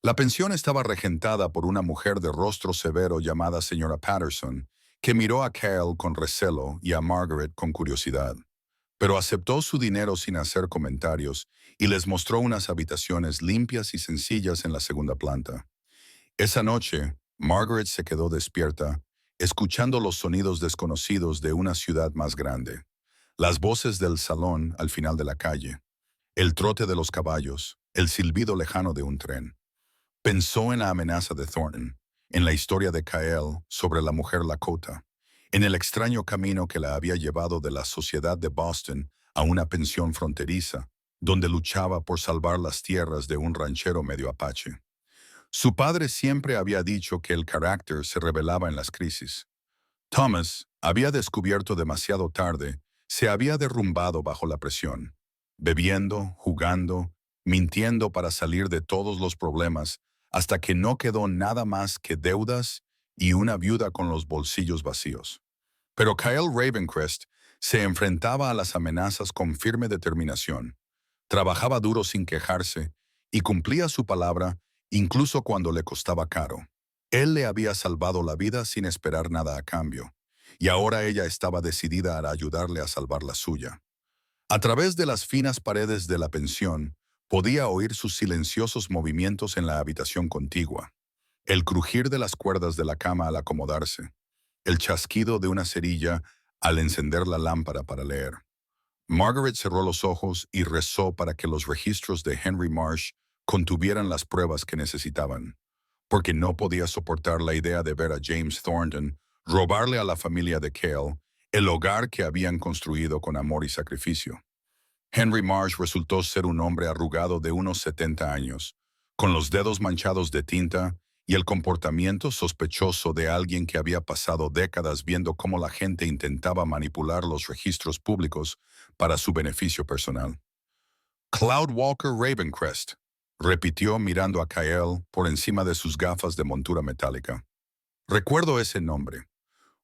La pensión estaba regentada por una mujer de rostro severo llamada señora Patterson, que miró a Cale con recelo y a Margaret con curiosidad. Pero aceptó su dinero sin hacer comentarios y les mostró unas habitaciones limpias y sencillas en la segunda planta. Esa noche, Margaret se quedó despierta, escuchando los sonidos desconocidos de una ciudad más grande. Las voces del salón al final de la calle, el trote de los caballos, el silbido lejano de un tren. Pensó en la amenaza de Thornton, en la historia de Kael sobre la mujer Lakota, en el extraño camino que la había llevado de la sociedad de Boston a una pensión fronteriza, donde luchaba por salvar las tierras de un ranchero medio apache. Su padre siempre había dicho que el carácter se revelaba en las crisis. Thomas había descubierto demasiado tarde, se había derrumbado bajo la presión, bebiendo, jugando, mintiendo para salir de todos los problemas, hasta que no quedó nada más que deudas y una viuda con los bolsillos vacíos. Pero Kyle Ravencrest se enfrentaba a las amenazas con firme determinación. Trabajaba duro sin quejarse y cumplía su palabra incluso cuando le costaba caro. Él le había salvado la vida sin esperar nada a cambio, y ahora ella estaba decidida a ayudarle a salvar la suya. A través de las finas paredes de la pensión, podía oír sus silenciosos movimientos en la habitación contigua, el crujir de las cuerdas de la cama al acomodarse, el chasquido de una cerilla al encender la lámpara para leer. Margaret cerró los ojos y rezó para que los registros de Henry Marsh contuvieran las pruebas que necesitaban, porque no podía soportar la idea de ver a James Thornton robarle a la familia de Cale el hogar que habían construido con amor y sacrificio. Henry Marsh resultó ser un hombre arrugado de unos 70 años, con los dedos manchados de tinta y el comportamiento sospechoso de alguien que había pasado décadas viendo cómo la gente intentaba manipular los registros públicos para su beneficio personal. Cloud Walker Ravencrest, repitió mirando a Kyle por encima de sus gafas de montura metálica. Recuerdo ese nombre.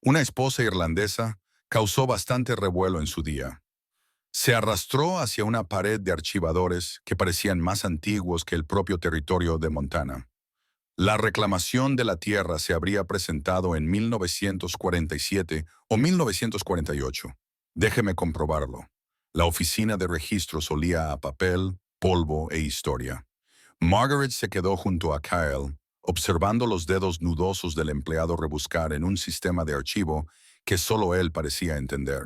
Una esposa irlandesa causó bastante revuelo en su día. Se arrastró hacia una pared de archivadores que parecían más antiguos que el propio territorio de Montana. La reclamación de la tierra se habría presentado en 1947 o 1948. Déjeme comprobarlo. La oficina de registros olía a papel, polvo e historia. Margaret se quedó junto a Kyle, observando los dedos nudosos del empleado rebuscar en un sistema de archivo que solo él parecía entender.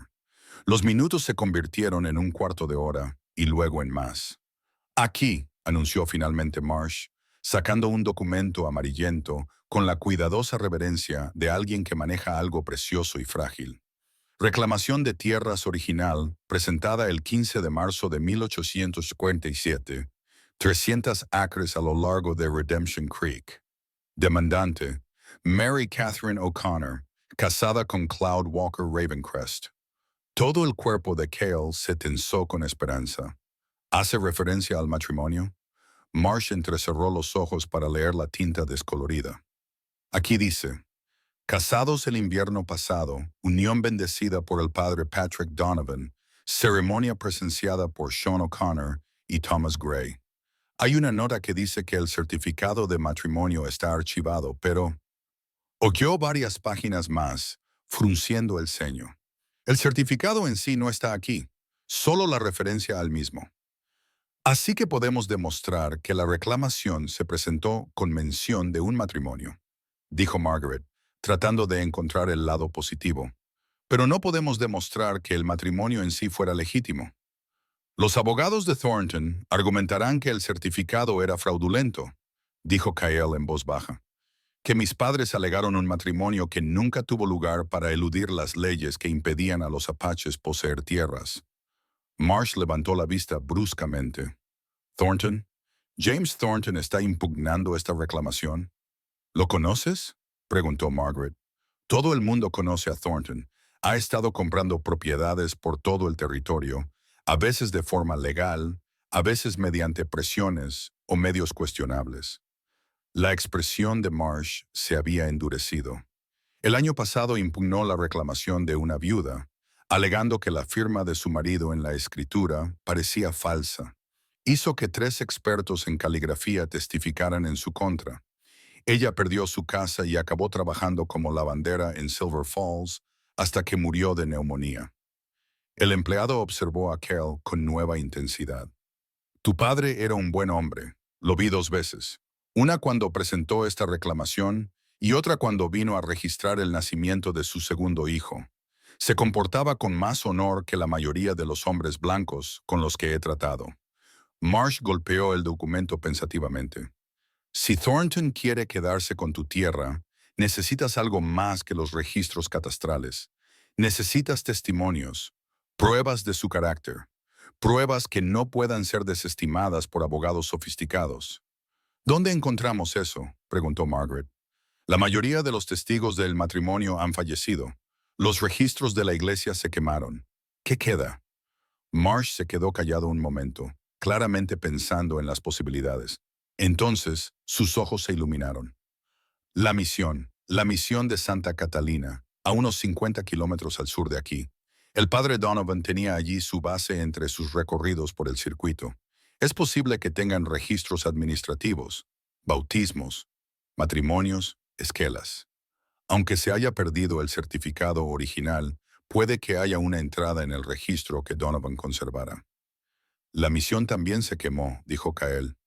Los minutos se convirtieron en un cuarto de hora y luego en más. Aquí, anunció finalmente Marsh, sacando un documento amarillento con la cuidadosa reverencia de alguien que maneja algo precioso y frágil. Reclamación de tierras original, presentada el 15 de marzo de 1857, 300 acres a lo largo de Redemption Creek. Demandante, Mary Catherine O'Connor, casada con Cloud Walker Ravencrest. Todo el cuerpo de Cale se tensó con esperanza. ¿Hace referencia al matrimonio? Marsh entrecerró los ojos para leer la tinta descolorida. Aquí dice: casados el invierno pasado, unión bendecida por el padre Patrick Donovan, ceremonia presenciada por Sean O'Connor y Thomas Gray. Hay una nota que dice que el certificado de matrimonio está archivado, pero hojeó varias páginas más, frunciendo el ceño. El certificado en sí no está aquí, solo la referencia al mismo. Así que podemos demostrar que la reclamación se presentó con mención de un matrimonio, dijo Margaret, tratando de encontrar el lado positivo. Pero no podemos demostrar que el matrimonio en sí fuera legítimo. Los abogados de Thornton argumentarán que el certificado era fraudulento, dijo Kyle en voz baja, que mis padres alegaron un matrimonio que nunca tuvo lugar para eludir las leyes que impedían a los apaches poseer tierras. Marsh levantó la vista bruscamente. ¿Thornton? ¿James Thornton está impugnando esta reclamación? ¿Lo conoces?, preguntó Margaret. Todo el mundo conoce a Thornton. Ha estado comprando propiedades por todo el territorio, a veces de forma legal, a veces mediante presiones o medios cuestionables. La expresión de Marsh se había endurecido. El año pasado impugnó la reclamación de una viuda, alegando que la firma de su marido en la escritura parecía falsa. Hizo que 3 expertos en caligrafía testificaran en su contra. Ella perdió su casa y acabó trabajando como lavandera en Silver Falls hasta que murió de neumonía. El empleado observó a Kel con nueva intensidad. Tu padre era un buen hombre. Lo vi 2 veces. Una cuando presentó esta reclamación y otra cuando vino a registrar el nacimiento de su segundo hijo. Se comportaba con más honor que la mayoría de los hombres blancos con los que he tratado. Marsh golpeó el documento pensativamente. Si Thornton quiere quedarse con tu tierra, necesitas algo más que los registros catastrales. Necesitas testimonios, pruebas de su carácter, pruebas que no puedan ser desestimadas por abogados sofisticados. ¿Dónde encontramos eso?, preguntó Margaret. La mayoría de los testigos del matrimonio han fallecido. Los registros de la iglesia se quemaron. ¿Qué queda? Marsh se quedó callado un momento, claramente pensando en las posibilidades. Entonces, sus ojos se iluminaron. La misión de Santa Catalina, a unos 50 kilómetros al sur de aquí. El padre Donovan tenía allí su base entre sus recorridos por el circuito. Es posible que tengan registros administrativos, bautismos, matrimonios, esquelas. Aunque se haya perdido el certificado original, puede que haya una entrada en el registro que Donovan conservara. La misión también se quemó, dijo Kyle.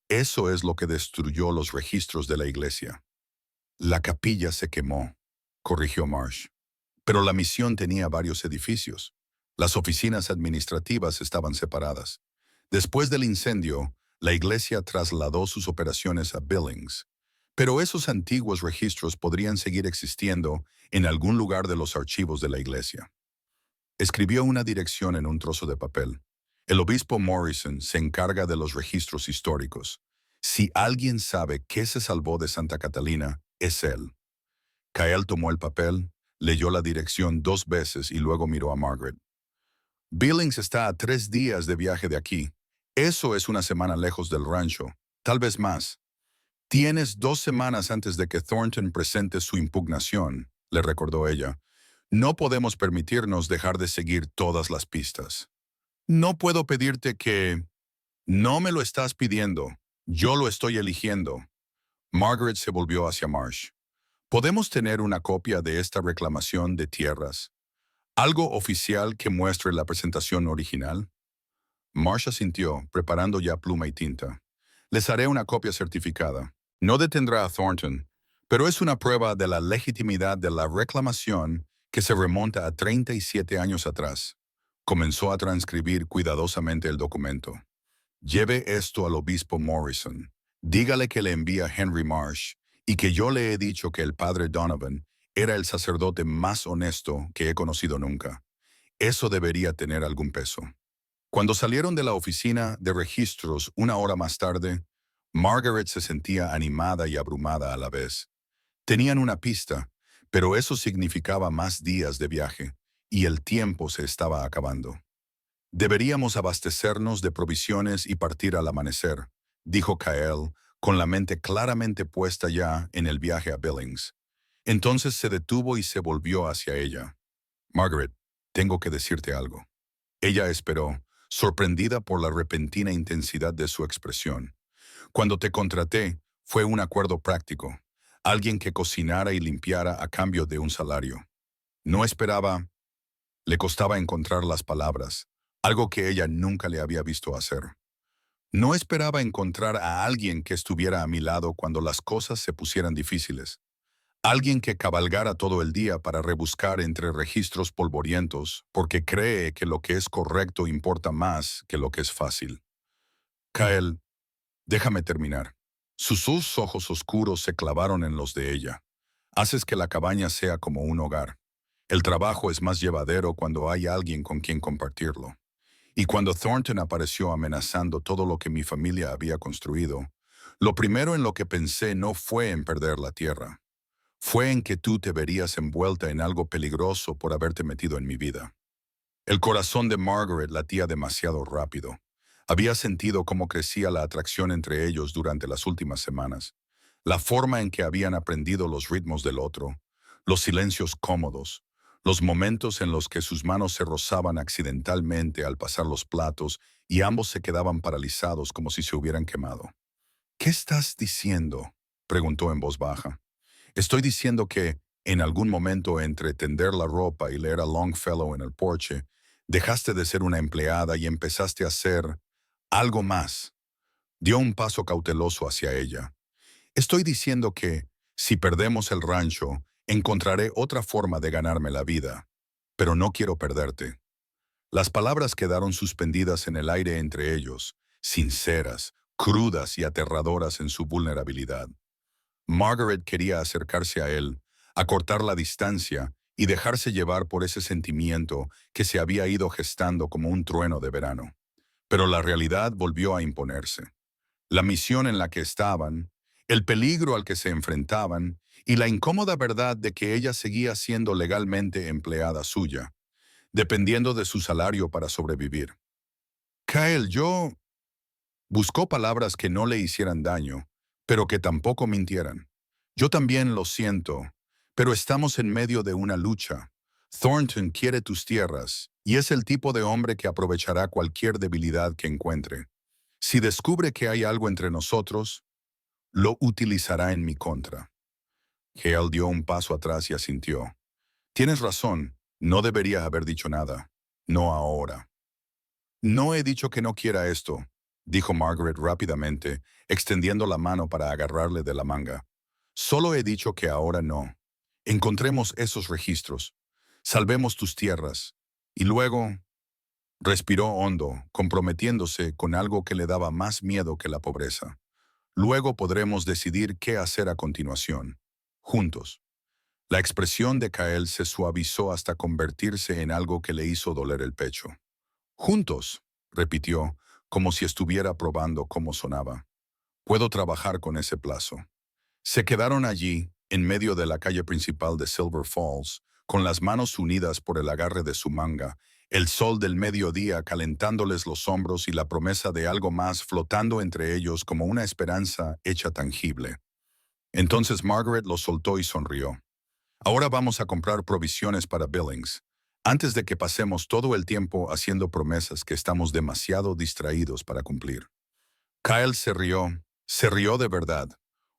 Eso es lo que destruyó los registros de la iglesia. La capilla se quemó, corrigió Marsh. Pero la misión tenía varios edificios. Las oficinas administrativas estaban separadas. Después del incendio, la iglesia trasladó sus operaciones a Billings. Pero esos antiguos registros podrían seguir existiendo en algún lugar de los archivos de la iglesia. Escribió una dirección en un trozo de papel. El obispo Morrison se encarga de los registros históricos. Si alguien sabe qué se salvó de Santa Catalina, es él. Kyle tomó el papel, leyó la dirección 2 veces y luego miró a Margaret. Billings está a 3 días de viaje de aquí. Eso es una semana lejos del rancho, tal vez más. Tienes 2 semanas antes de que Thornton presente su impugnación, le recordó ella. No podemos permitirnos dejar de seguir todas las pistas. No puedo pedirte que... No me lo estás pidiendo. Yo lo estoy eligiendo. Margaret se volvió hacia Marsh. ¿Podemos tener una copia de esta reclamación de tierras? ¿Algo oficial que muestre la presentación original? Marsh asintió, preparando ya pluma y tinta. Les haré una copia certificada. No detendrá a Thornton, pero es una prueba de la legitimidad de la reclamación que se remonta a 37 años atrás. Comenzó a transcribir cuidadosamente el documento. Lleve esto al obispo Morrison. Dígale que le envía Henry Marsh y que yo le he dicho que el padre Donovan era el sacerdote más honesto que he conocido nunca. Eso debería tener algún peso. Cuando salieron de la oficina de registros una hora más tarde, Margaret se sentía animada y abrumada a la vez. Tenían una pista, pero eso significaba más días de viaje, y el tiempo se estaba acabando. Deberíamos abastecernos de provisiones y partir al amanecer, dijo Kael, con la mente claramente puesta ya en el viaje a Billings. Entonces se detuvo y se volvió hacia ella. Margaret, tengo que decirte algo. Ella esperó, sorprendida por la repentina intensidad de su expresión. Cuando te contraté, fue un acuerdo práctico. Alguien que cocinara y limpiara a cambio de un salario. No esperaba. Le costaba encontrar las palabras, algo que ella nunca le había visto hacer. No esperaba encontrar a alguien que estuviera a mi lado cuando las cosas se pusieran difíciles. Alguien que cabalgara todo el día para rebuscar entre registros polvorientos, porque cree que lo que es correcto importa más que lo que es fácil. Kael, déjame terminar. Sus ojos oscuros se clavaron en los de ella. Haces que la cabaña sea como un hogar. El trabajo es más llevadero cuando hay alguien con quien compartirlo. Y cuando Thornton apareció amenazando todo lo que mi familia había construido, lo primero en lo que pensé no fue en perder la tierra. Fue en que tú te verías envuelta en algo peligroso por haberte metido en mi vida. El corazón de Margaret latía demasiado rápido. Había sentido cómo crecía la atracción entre ellos durante las últimas semanas, la forma en que habían aprendido los ritmos del otro, los silencios cómodos, los momentos en los que sus manos se rozaban accidentalmente al pasar los platos y ambos se quedaban paralizados como si se hubieran quemado. ¿Qué estás diciendo?, preguntó en voz baja. Estoy diciendo que, en algún momento entre tender la ropa y leer a Longfellow en el porche, dejaste de ser una empleada y empezaste a ser algo más. Dio un paso cauteloso hacia ella. Estoy diciendo que, si perdemos el rancho, encontraré otra forma de ganarme la vida. Pero no quiero perderte. Las palabras quedaron suspendidas en el aire entre ellos, sinceras, crudas y aterradoras en su vulnerabilidad. Margaret quería acercarse a él, acortar la distancia y dejarse llevar por ese sentimiento que se había ido gestando como un trueno de verano. Pero la realidad volvió a imponerse. La misión en la que estaban, el peligro al que se enfrentaban y la incómoda verdad de que ella seguía siendo legalmente empleada suya, dependiendo de su salario para sobrevivir. Kyle, yo buscó palabras que no le hicieran daño, pero que tampoco mintieran. Yo también lo siento, pero estamos en medio de una lucha. Thornton quiere tus tierras, y es el tipo de hombre que aprovechará cualquier debilidad que encuentre. Si descubre que hay algo entre nosotros, lo utilizará en mi contra. Hale dio un paso atrás y asintió. Tienes razón, no debería haber dicho nada. No ahora. No he dicho que no quiera esto, dijo Margaret rápidamente, extendiendo la mano para agarrarle de la manga. Solo he dicho que ahora no. Encontremos esos registros. Salvemos tus tierras. Y luego respiró hondo, comprometiéndose con algo que le daba más miedo que la pobreza. Luego podremos decidir qué hacer a continuación. Juntos. La expresión de Kael se suavizó hasta convertirse en algo que le hizo doler el pecho. Juntos, repitió, como si estuviera probando cómo sonaba. Puedo trabajar con ese plazo. Se quedaron allí, en medio de la calle principal de Silver Falls, con las manos unidas por el agarre de su manga, el sol del mediodía calentándoles los hombros y la promesa de algo más flotando entre ellos como una esperanza hecha tangible. Entonces Margaret lo soltó y sonrió. Ahora vamos a comprar provisiones para Billings, antes de que pasemos todo el tiempo haciendo promesas que estamos demasiado distraídos para cumplir. Kyle se rió de verdad,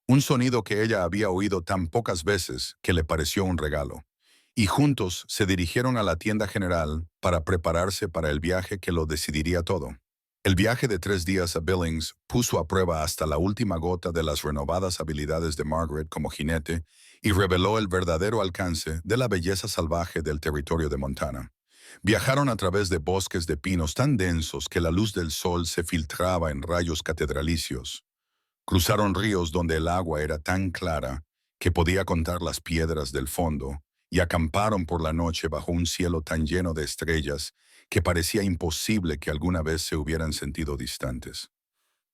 un sonido que ella había oído tan pocas veces que le pareció un regalo. Y juntos se dirigieron a la tienda general para prepararse para el viaje que lo decidiría todo. El viaje de 3 días a Billings puso a prueba hasta la última gota de las renovadas habilidades de Margaret como jinete y reveló el verdadero alcance de la belleza salvaje del territorio de Montana. Viajaron a través de bosques de pinos tan densos que la luz del sol se filtraba en rayos catedralicios. Cruzaron ríos donde el agua era tan clara que podía contar las piedras del fondo, y acamparon por la noche bajo un cielo tan lleno de estrellas que parecía imposible que alguna vez se hubieran sentido distantes.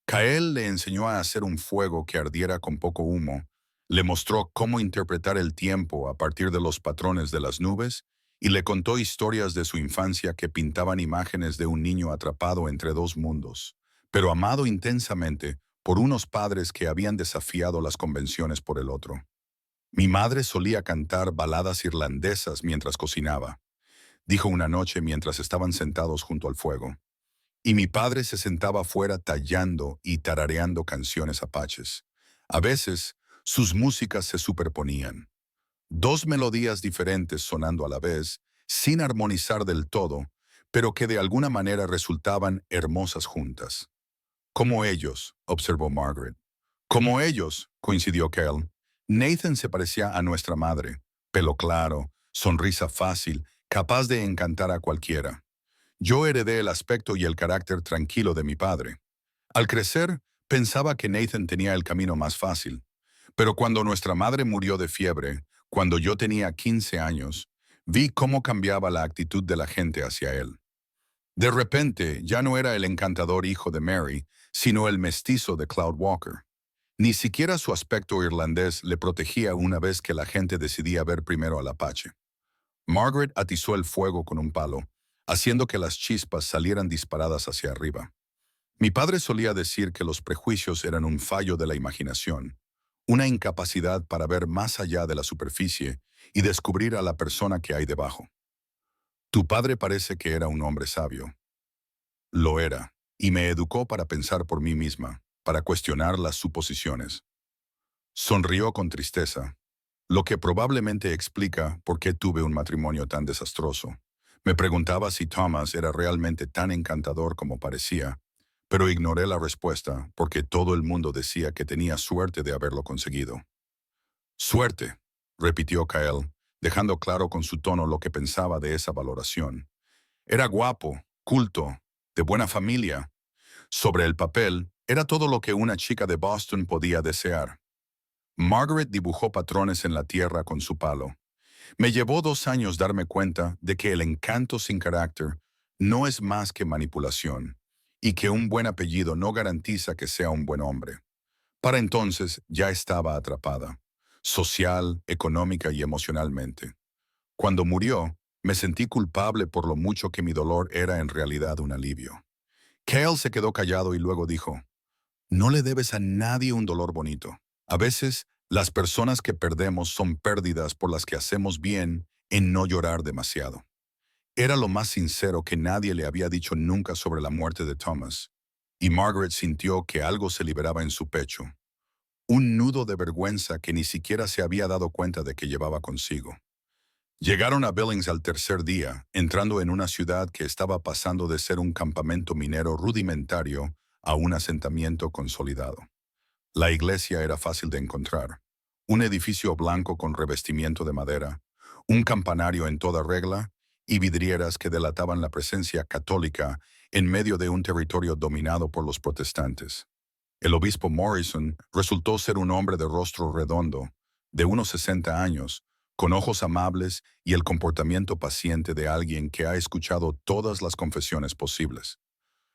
Kael le enseñó a hacer un fuego que ardiera con poco humo, le mostró cómo interpretar el tiempo a partir de los patrones de las nubes y le contó historias de su infancia que pintaban imágenes de un niño atrapado entre dos mundos, pero amado intensamente por unos padres que habían desafiado las convenciones por el otro. Mi madre solía cantar baladas irlandesas mientras cocinaba, dijo una noche mientras estaban sentados junto al fuego. Y mi padre se sentaba afuera tallando y tarareando canciones apaches. A veces, sus músicas se superponían. Dos melodías diferentes sonando a la vez, sin armonizar del todo, pero que de alguna manera resultaban hermosas juntas. Como ellos, observó Margaret. Como ellos, coincidió Kel. Nathan se parecía a nuestra madre. Pelo claro, sonrisa fácil, capaz de encantar a cualquiera. Yo heredé el aspecto y el carácter tranquilo de mi padre. Al crecer, pensaba que Nathan tenía el camino más fácil. Pero cuando nuestra madre murió de fiebre, cuando yo tenía 15 años, vi cómo cambiaba la actitud de la gente hacia él. De repente, ya no era el encantador hijo de Mary, sino el mestizo de Cloud Walker. Ni siquiera su aspecto irlandés le protegía una vez que la gente decidía ver primero al Apache. Margaret atizó el fuego con un palo, haciendo que las chispas salieran disparadas hacia arriba. Mi padre solía decir que los prejuicios eran un fallo de la imaginación, una incapacidad para ver más allá de la superficie y descubrir a la persona que hay debajo. Tu padre parece que era un hombre sabio. Lo era, y me educó para pensar por mí misma, para cuestionar las suposiciones. Sonrió con tristeza, lo que probablemente explica por qué tuve un matrimonio tan desastroso. Me preguntaba si Thomas era realmente tan encantador como parecía, pero ignoré la respuesta porque todo el mundo decía que tenía suerte de haberlo conseguido. Suerte, repitió Kael, dejando claro con su tono lo que pensaba de esa valoración. Era guapo, culto, de buena familia. Sobre el papel, era todo lo que una chica de Boston podía desear. Margaret dibujó patrones en la tierra con su palo. Me llevó 2 años darme cuenta de que el encanto sin carácter no es más que manipulación, y que un buen apellido no garantiza que sea un buen hombre. Para entonces ya estaba atrapada, social, económica y emocionalmente. Cuando murió, me sentí culpable por lo mucho que mi dolor era en realidad un alivio. Cale se quedó callado y luego dijo, no le debes a nadie un dolor bonito. A veces, las personas que perdemos son pérdidas por las que hacemos bien en no llorar demasiado. Era lo más sincero que nadie le había dicho nunca sobre la muerte de Thomas, y Margaret sintió que algo se liberaba en su pecho, un nudo de vergüenza que ni siquiera se había dado cuenta de que llevaba consigo. Llegaron a Billings al tercer día, entrando en una ciudad que estaba pasando de ser un campamento minero rudimentario a un asentamiento consolidado. La iglesia era fácil de encontrar. Un edificio blanco con revestimiento de madera, un campanario en toda regla y vidrieras que delataban la presencia católica en medio de un territorio dominado por los protestantes. El obispo Morrison resultó ser un hombre de rostro redondo, de unos 60 años, con ojos amables y el comportamiento paciente de alguien que ha escuchado todas las confesiones posibles.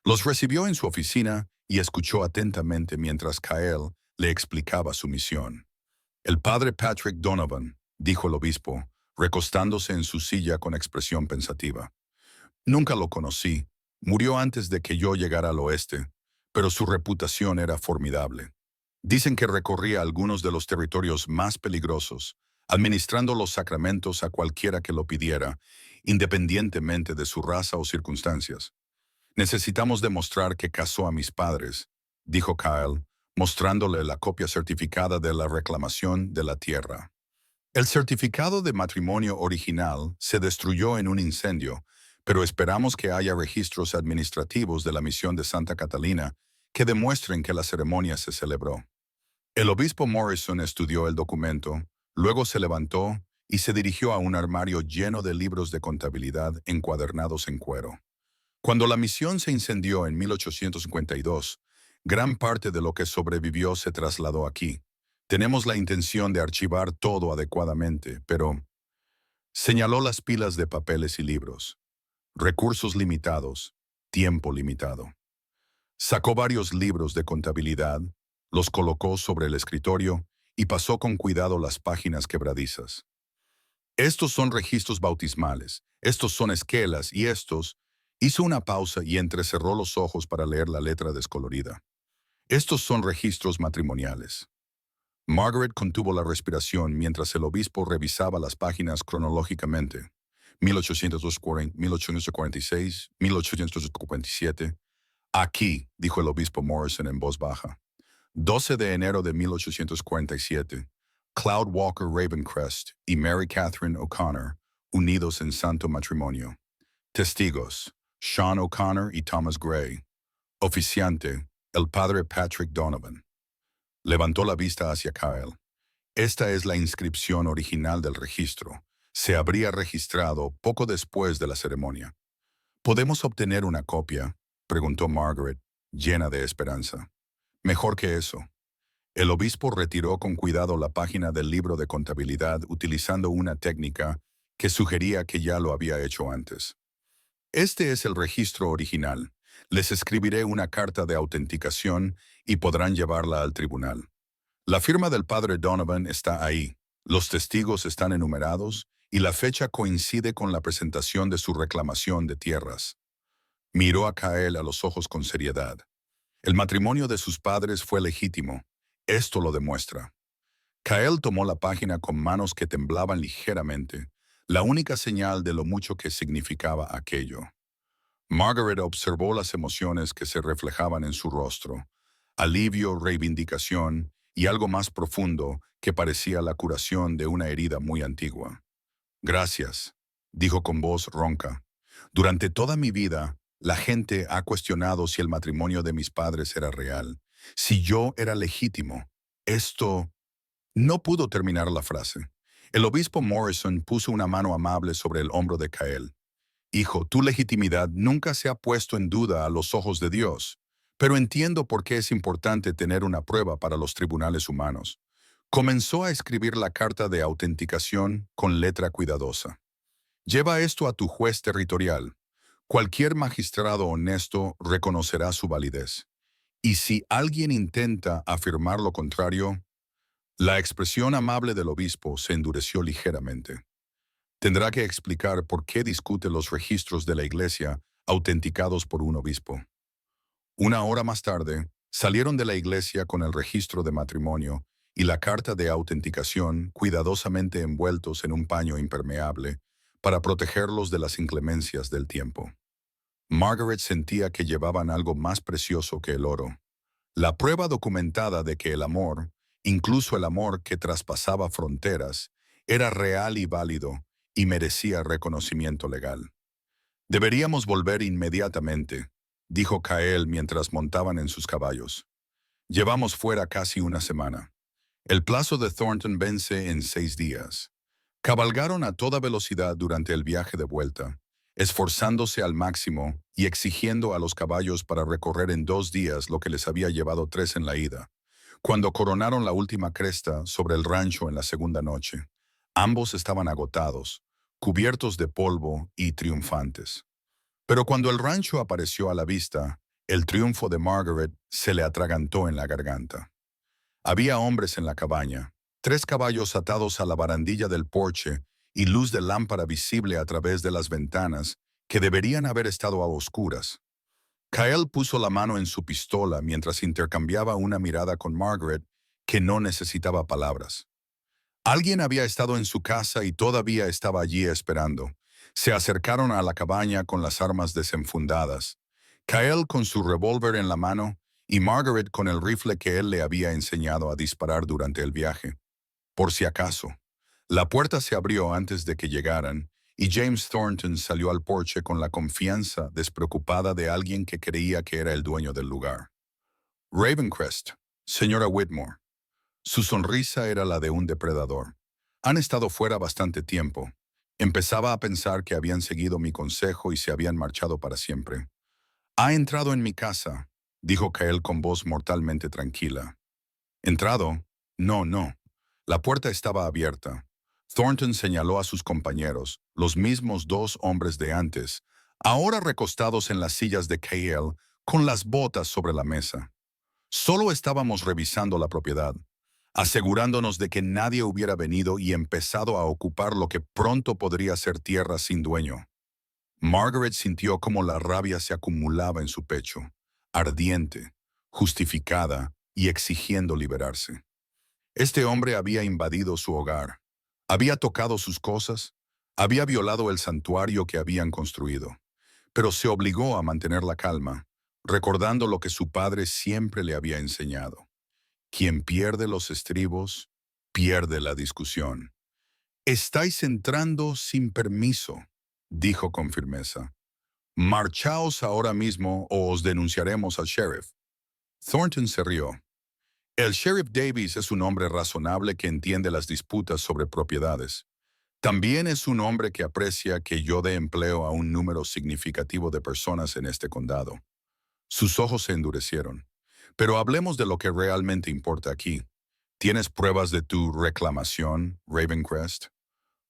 Los recibió en su oficina y escuchó atentamente mientras Kael le explicaba su misión. El padre Patrick Donovan, dijo el obispo, recostándose en su silla con expresión pensativa. Nunca lo conocí, murió antes de que yo llegara al oeste, pero su reputación era formidable. Dicen que recorría algunos de los territorios más peligrosos, administrando los sacramentos a cualquiera que lo pidiera, independientemente de su raza o circunstancias. Necesitamos demostrar que casó a mis padres, dijo Kyle, mostrándole la copia certificada de la reclamación de la tierra. El certificado de matrimonio original se destruyó en un incendio, pero esperamos que haya registros administrativos de la misión de Santa Catalina que demuestren que la ceremonia se celebró. El obispo Morrison estudió el documento, luego se levantó y se dirigió a un armario lleno de libros de contabilidad encuadernados en cuero. Cuando la misión se incendió en 1852, gran parte de lo que sobrevivió se trasladó aquí. Tenemos la intención de archivar todo adecuadamente, pero señaló las pilas de papeles y libros. Recursos limitados, tiempo limitado. Sacó varios libros de contabilidad, los colocó sobre el escritorio y pasó con cuidado las páginas quebradizas. Estos son registros bautismales, estos son esquelas y estos... Hizo una pausa y entrecerró los ojos para leer la letra descolorida. Estos son registros matrimoniales. Margaret contuvo la respiración mientras el obispo revisaba las páginas cronológicamente. 1840, 1846, 1857. Aquí, dijo el obispo Morrison en voz baja. 12 de enero de 1847. Cloud Walker Ravencrest y Mary Catherine O'Connor, unidos en santo matrimonio. Testigos: Sean O'Connor y Thomas Gray. Oficiante: el padre Patrick Donovan. Levantó la vista hacia Kyle. Esta es la inscripción original del registro. Se habría registrado poco después de la ceremonia. ¿Podemos obtener una copia?, preguntó Margaret, llena de esperanza. Mejor que eso. El obispo retiró con cuidado la página del libro de contabilidad utilizando una técnica que sugería que ya lo había hecho antes. Este es el registro original. Les escribiré una carta de autenticación y podrán llevarla al tribunal. La firma del padre Donovan está ahí. Los testigos están enumerados y la fecha coincide con la presentación de su reclamación de tierras. Miró a Kyle a los ojos con seriedad. El matrimonio de sus padres fue legítimo. Esto lo demuestra. Kyle tomó la página con manos que temblaban ligeramente, la única señal de lo mucho que significaba aquello. Margaret observó las emociones que se reflejaban en su rostro: alivio, reivindicación y algo más profundo que parecía la curación de una herida muy antigua. Gracias, dijo con voz ronca. Durante toda mi vida, la gente ha cuestionado si el matrimonio de mis padres era real, si yo era legítimo. Esto... No pudo terminar la frase. El obispo Morrison puso una mano amable sobre el hombro de Kyle. Hijo, tu legitimidad nunca se ha puesto en duda a los ojos de Dios, pero entiendo por qué es importante tener una prueba para los tribunales humanos. Comenzó a escribir la carta de autenticación con letra cuidadosa. Lleva esto a tu juez territorial. Cualquier magistrado honesto reconocerá su validez. Y si alguien intenta afirmar lo contrario... La expresión amable del obispo se endureció ligeramente. Tendrá que explicar por qué discute los registros de la iglesia autenticados por un obispo. Una hora más tarde, salieron de la iglesia con el registro de matrimonio y la carta de autenticación cuidadosamente envueltos en un paño impermeable para protegerlos de las inclemencias del tiempo. Margaret sentía que llevaban algo más precioso que el oro: la prueba documentada de que el amor, incluso el amor que traspasaba fronteras, era real y válido y merecía reconocimiento legal. Deberíamos volver inmediatamente, dijo Kyle mientras montaban en sus caballos. Llevamos fuera casi una semana. El plazo de Thornton vence en 6 días. Cabalgaron a toda velocidad durante el viaje de vuelta, esforzándose al máximo y exigiendo a los caballos para recorrer en 2 días lo que les había llevado 3 en la ida. Cuando coronaron la última cresta sobre el rancho en la segunda noche, ambos estaban agotados, cubiertos de polvo y triunfantes. Pero cuando el rancho apareció a la vista, el triunfo de Margaret se le atragantó en la garganta. Había hombres en la cabaña, 3 caballos atados a la barandilla del porche y luz de lámpara visible a través de las ventanas que deberían haber estado a oscuras. Kyle puso la mano en su pistola mientras intercambiaba una mirada con Margaret que no necesitaba palabras. Alguien había estado en su casa y todavía estaba allí esperando. Se acercaron a la cabaña con las armas desenfundadas. Kyle con su revólver en la mano y Margaret con el rifle que él le había enseñado a disparar durante el viaje. Por si acaso. La puerta se abrió antes de que llegaran y James Thornton salió al porche con la confianza despreocupada de alguien que creía que era el dueño del lugar. Ravencrest, señora Whitmore. Su sonrisa era la de un depredador. Han estado fuera bastante tiempo. Empezaba a pensar que habían seguido mi consejo y se habían marchado para siempre. Ha entrado en mi casa, dijo Kael con voz mortalmente tranquila. ¿Entrado? No, no. La puerta estaba abierta. Thornton señaló a sus compañeros, los mismos dos hombres de antes, ahora recostados en las sillas de Kael, con las botas sobre la mesa. Solo estábamos revisando la propiedad, asegurándonos de que nadie hubiera venido y empezado a ocupar lo que pronto podría ser tierra sin dueño. Margaret sintió como la rabia se acumulaba en su pecho, ardiente, justificada y exigiendo liberarse. Este hombre había invadido su hogar, había tocado sus cosas, había violado el santuario que habían construido, pero se obligó a mantener la calma, recordando lo que su padre siempre le había enseñado. Quien pierde los estribos, pierde la discusión. Estáis entrando sin permiso, dijo con firmeza. Marchaos ahora mismo o os denunciaremos al sheriff. Thornton se rió. El sheriff Davies es un hombre razonable que entiende las disputas sobre propiedades. También es un hombre que aprecia que yo dé empleo a un número significativo de personas en este condado. Sus ojos se endurecieron. Pero hablemos de lo que realmente importa aquí. ¿Tienes pruebas de tu reclamación, Ravencrest?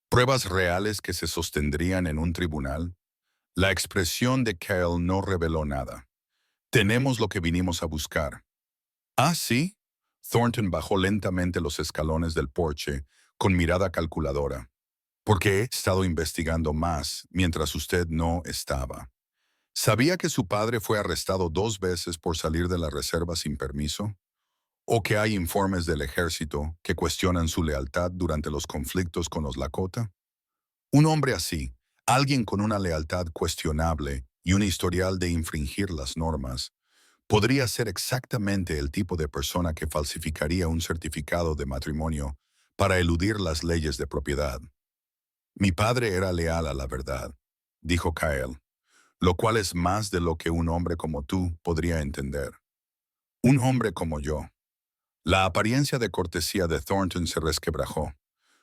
¿Pruebas reales que se sostendrían en un tribunal? La expresión de Kael no reveló nada. Tenemos lo que vinimos a buscar. ¿Ah, sí? Thornton bajó lentamente los escalones del porche, con mirada calculadora. Porque he estado investigando más mientras usted no estaba. ¿Sabía que su padre fue arrestado 2 veces por salir de la reserva sin permiso? ¿O que hay informes del ejército que cuestionan su lealtad durante los conflictos con los Lakota? Un hombre así, alguien con una lealtad cuestionable y un historial de infringir las normas, podría ser exactamente el tipo de persona que falsificaría un certificado de matrimonio para eludir las leyes de propiedad. Mi padre era leal a la verdad, dijo Kael, lo cual es más de lo que un hombre como tú podría entender. Un hombre como yo. La apariencia de cortesía de Thornton se resquebrajó.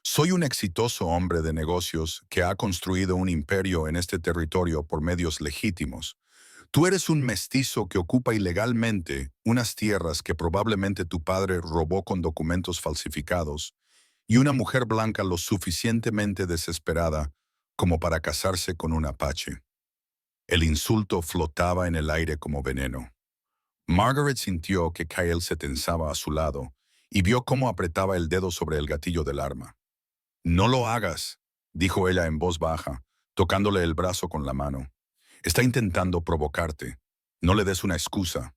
Soy un exitoso hombre de negocios que ha construido un imperio en este territorio por medios legítimos. Tú eres un mestizo que ocupa ilegalmente unas tierras que probablemente tu padre robó con documentos falsificados, y una mujer blanca lo suficientemente desesperada como para casarse con un apache. El insulto flotaba en el aire como veneno. Margaret sintió que Kael se tensaba a su lado y vio cómo apretaba el dedo sobre el gatillo del arma. No lo hagas, dijo ella en voz baja, tocándole el brazo con la mano. Está intentando provocarte. No le des una excusa.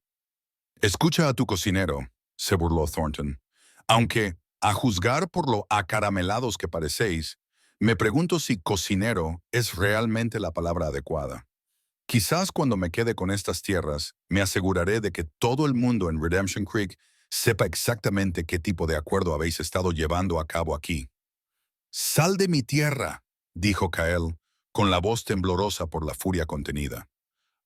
Escucha a tu cocinero, se burló Thornton. Aunque, a juzgar por lo acaramelados que parecéis, me pregunto si cocinero es realmente la palabra adecuada. Quizás cuando me quede con estas tierras, me aseguraré de que todo el mundo en Redemption Creek sepa exactamente qué tipo de acuerdo habéis estado llevando a cabo aquí. «Sal de mi tierra», dijo Kael, con la voz temblorosa por la furia contenida.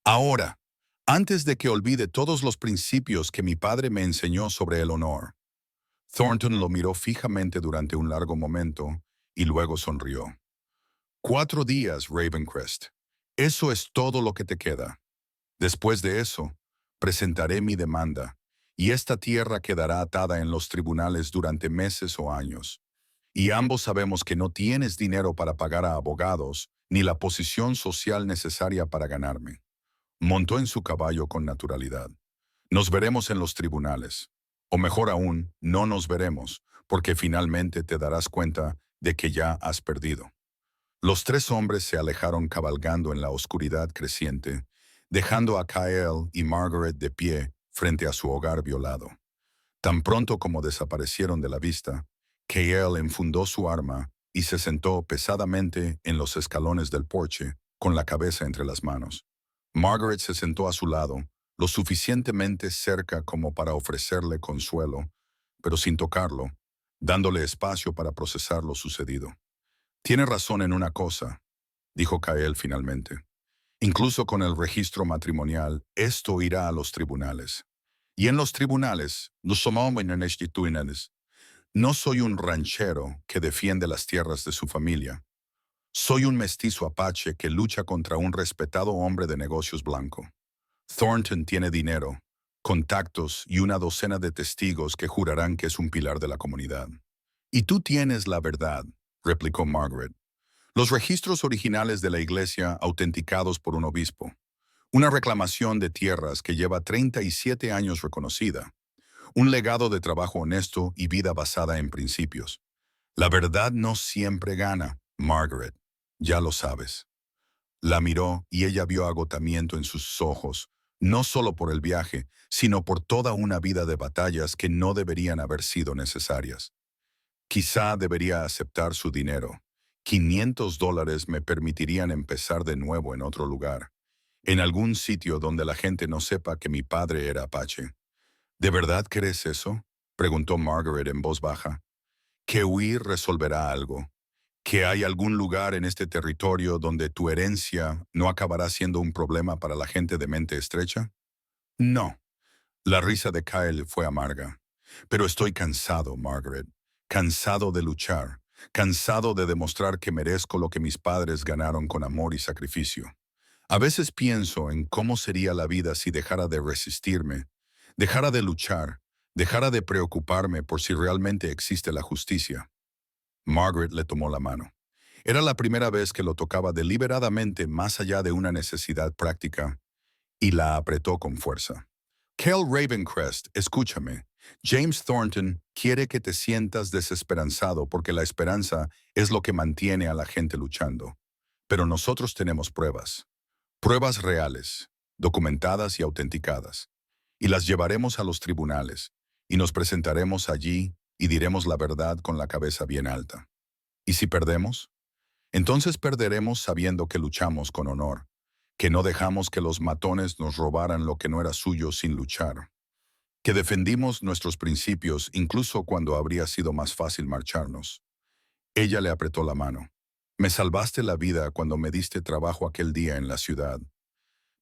«Ahora, antes de que olvide todos los principios que mi padre me enseñó sobre el honor». Thornton lo miró fijamente durante un largo momento y luego sonrió. 4 días, Ravencrest. Eso es todo lo que te queda. Después de eso, presentaré mi demanda, y esta tierra quedará atada en los tribunales durante meses o años. Y ambos sabemos que no tienes dinero para pagar a abogados, ni la posición social necesaria para ganarme. Montó en su caballo con naturalidad. Nos veremos en los tribunales. O mejor aún, no nos veremos, porque finalmente te darás cuenta de que ya has perdido. Los 3 hombres se alejaron cabalgando en la oscuridad creciente, dejando a Kael y Margaret de pie frente a su hogar violado. Tan pronto como desaparecieron de la vista, Kael enfundó su arma y se sentó pesadamente en los escalones del porche, con la cabeza entre las manos. Margaret se sentó a su lado, lo suficientemente cerca como para ofrecerle consuelo, pero sin tocarlo, dándole espacio para procesar lo sucedido. «Tiene razón en una cosa», dijo Kael finalmente. «Incluso con el registro matrimonial, esto irá a los tribunales. Y en los tribunales, los somos institucionales. No soy un ranchero que defiende las tierras de su familia. Soy un mestizo apache que lucha contra un respetado hombre de negocios blanco. Thornton tiene dinero, contactos y una docena de testigos que jurarán que es un pilar de la comunidad. Y tú tienes la verdad, replicó Margaret. Los registros originales de la iglesia autenticados por un obispo. Una reclamación de tierras que lleva 37 años reconocida. Un legado de trabajo honesto y vida basada en principios. La verdad no siempre gana, Margaret. Ya lo sabes. La miró y ella vio agotamiento en sus ojos, no solo por el viaje, sino por toda una vida de batallas que no deberían haber sido necesarias. Quizá debería aceptar su dinero. $500 me permitirían empezar de nuevo en otro lugar, en algún sitio donde la gente no sepa que mi padre era apache. ¿De verdad crees eso?, preguntó Margaret en voz baja. ¿Que huir resolverá algo? ¿Que hay algún lugar en este territorio donde tu herencia no acabará siendo un problema para la gente de mente estrecha? No. La risa de Kyle fue amarga. Pero estoy cansado, Margaret. Cansado de luchar. Cansado de demostrar que merezco lo que mis padres ganaron con amor y sacrificio. A veces pienso en cómo sería la vida si dejara de resistirme, dejara de luchar, dejara de preocuparme por si realmente existe la justicia. Margaret le tomó la mano. Era la primera vez que lo tocaba deliberadamente más allá de una necesidad práctica, y la apretó con fuerza. Kel Ravencrest, escúchame. James Thornton quiere que te sientas desesperanzado porque la esperanza es lo que mantiene a la gente luchando. Pero nosotros tenemos pruebas. Pruebas reales, documentadas y autenticadas. Y las llevaremos a los tribunales, y nos presentaremos allí y diremos la verdad con la cabeza bien alta. ¿Y si perdemos? Entonces perderemos sabiendo que luchamos con honor, que no dejamos que los matones nos robaran lo que no era suyo sin luchar, que defendimos nuestros principios incluso cuando habría sido más fácil marcharnos. Ella le apretó la mano. Me salvaste la vida cuando me diste trabajo aquel día en la ciudad.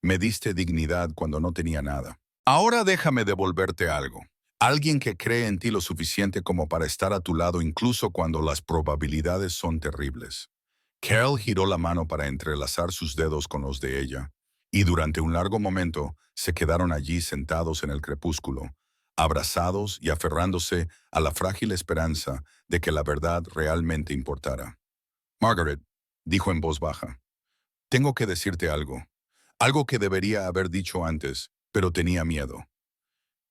Me diste dignidad cuando no tenía nada. Ahora déjame devolverte algo. Alguien que cree en ti lo suficiente como para estar a tu lado incluso cuando las probabilidades son terribles. Carol giró la mano para entrelazar sus dedos con los de ella, y durante un largo momento se quedaron allí sentados en el crepúsculo, abrazados y aferrándose a la frágil esperanza de que la verdad realmente importara. Margaret, dijo en voz baja, tengo que decirte algo. Algo que debería haber dicho antes, pero tenía miedo.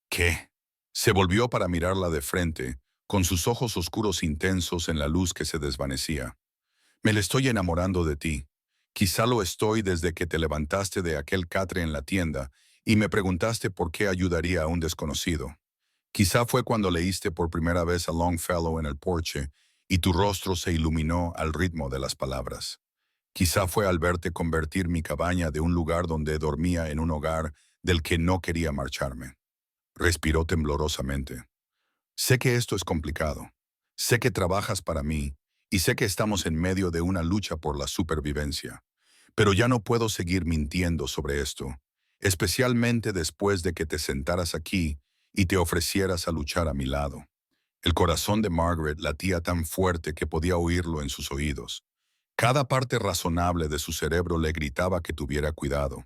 ¿Qué? Se volvió para mirarla de frente, con sus ojos oscuros intensos en la luz que se desvanecía. Me le estoy enamorando de ti. Quizá lo estoy desde que te levantaste de aquel catre en la tienda y me preguntaste por qué ayudaría a un desconocido. Quizá fue cuando leíste por primera vez a Longfellow en el porche y tu rostro se iluminó al ritmo de las palabras. Quizá fue al verte convertir mi cabaña de un lugar donde dormía en un hogar del que no quería marcharme. Respiró temblorosamente. Sé que esto es complicado. Sé que trabajas para mí y sé que estamos en medio de una lucha por la supervivencia. Pero ya no puedo seguir mintiendo sobre esto, especialmente después de que te sentaras aquí y te ofrecieras a luchar a mi lado. El corazón de Margaret latía tan fuerte que podía oírlo en sus oídos. Cada parte razonable de su cerebro le gritaba que tuviera cuidado.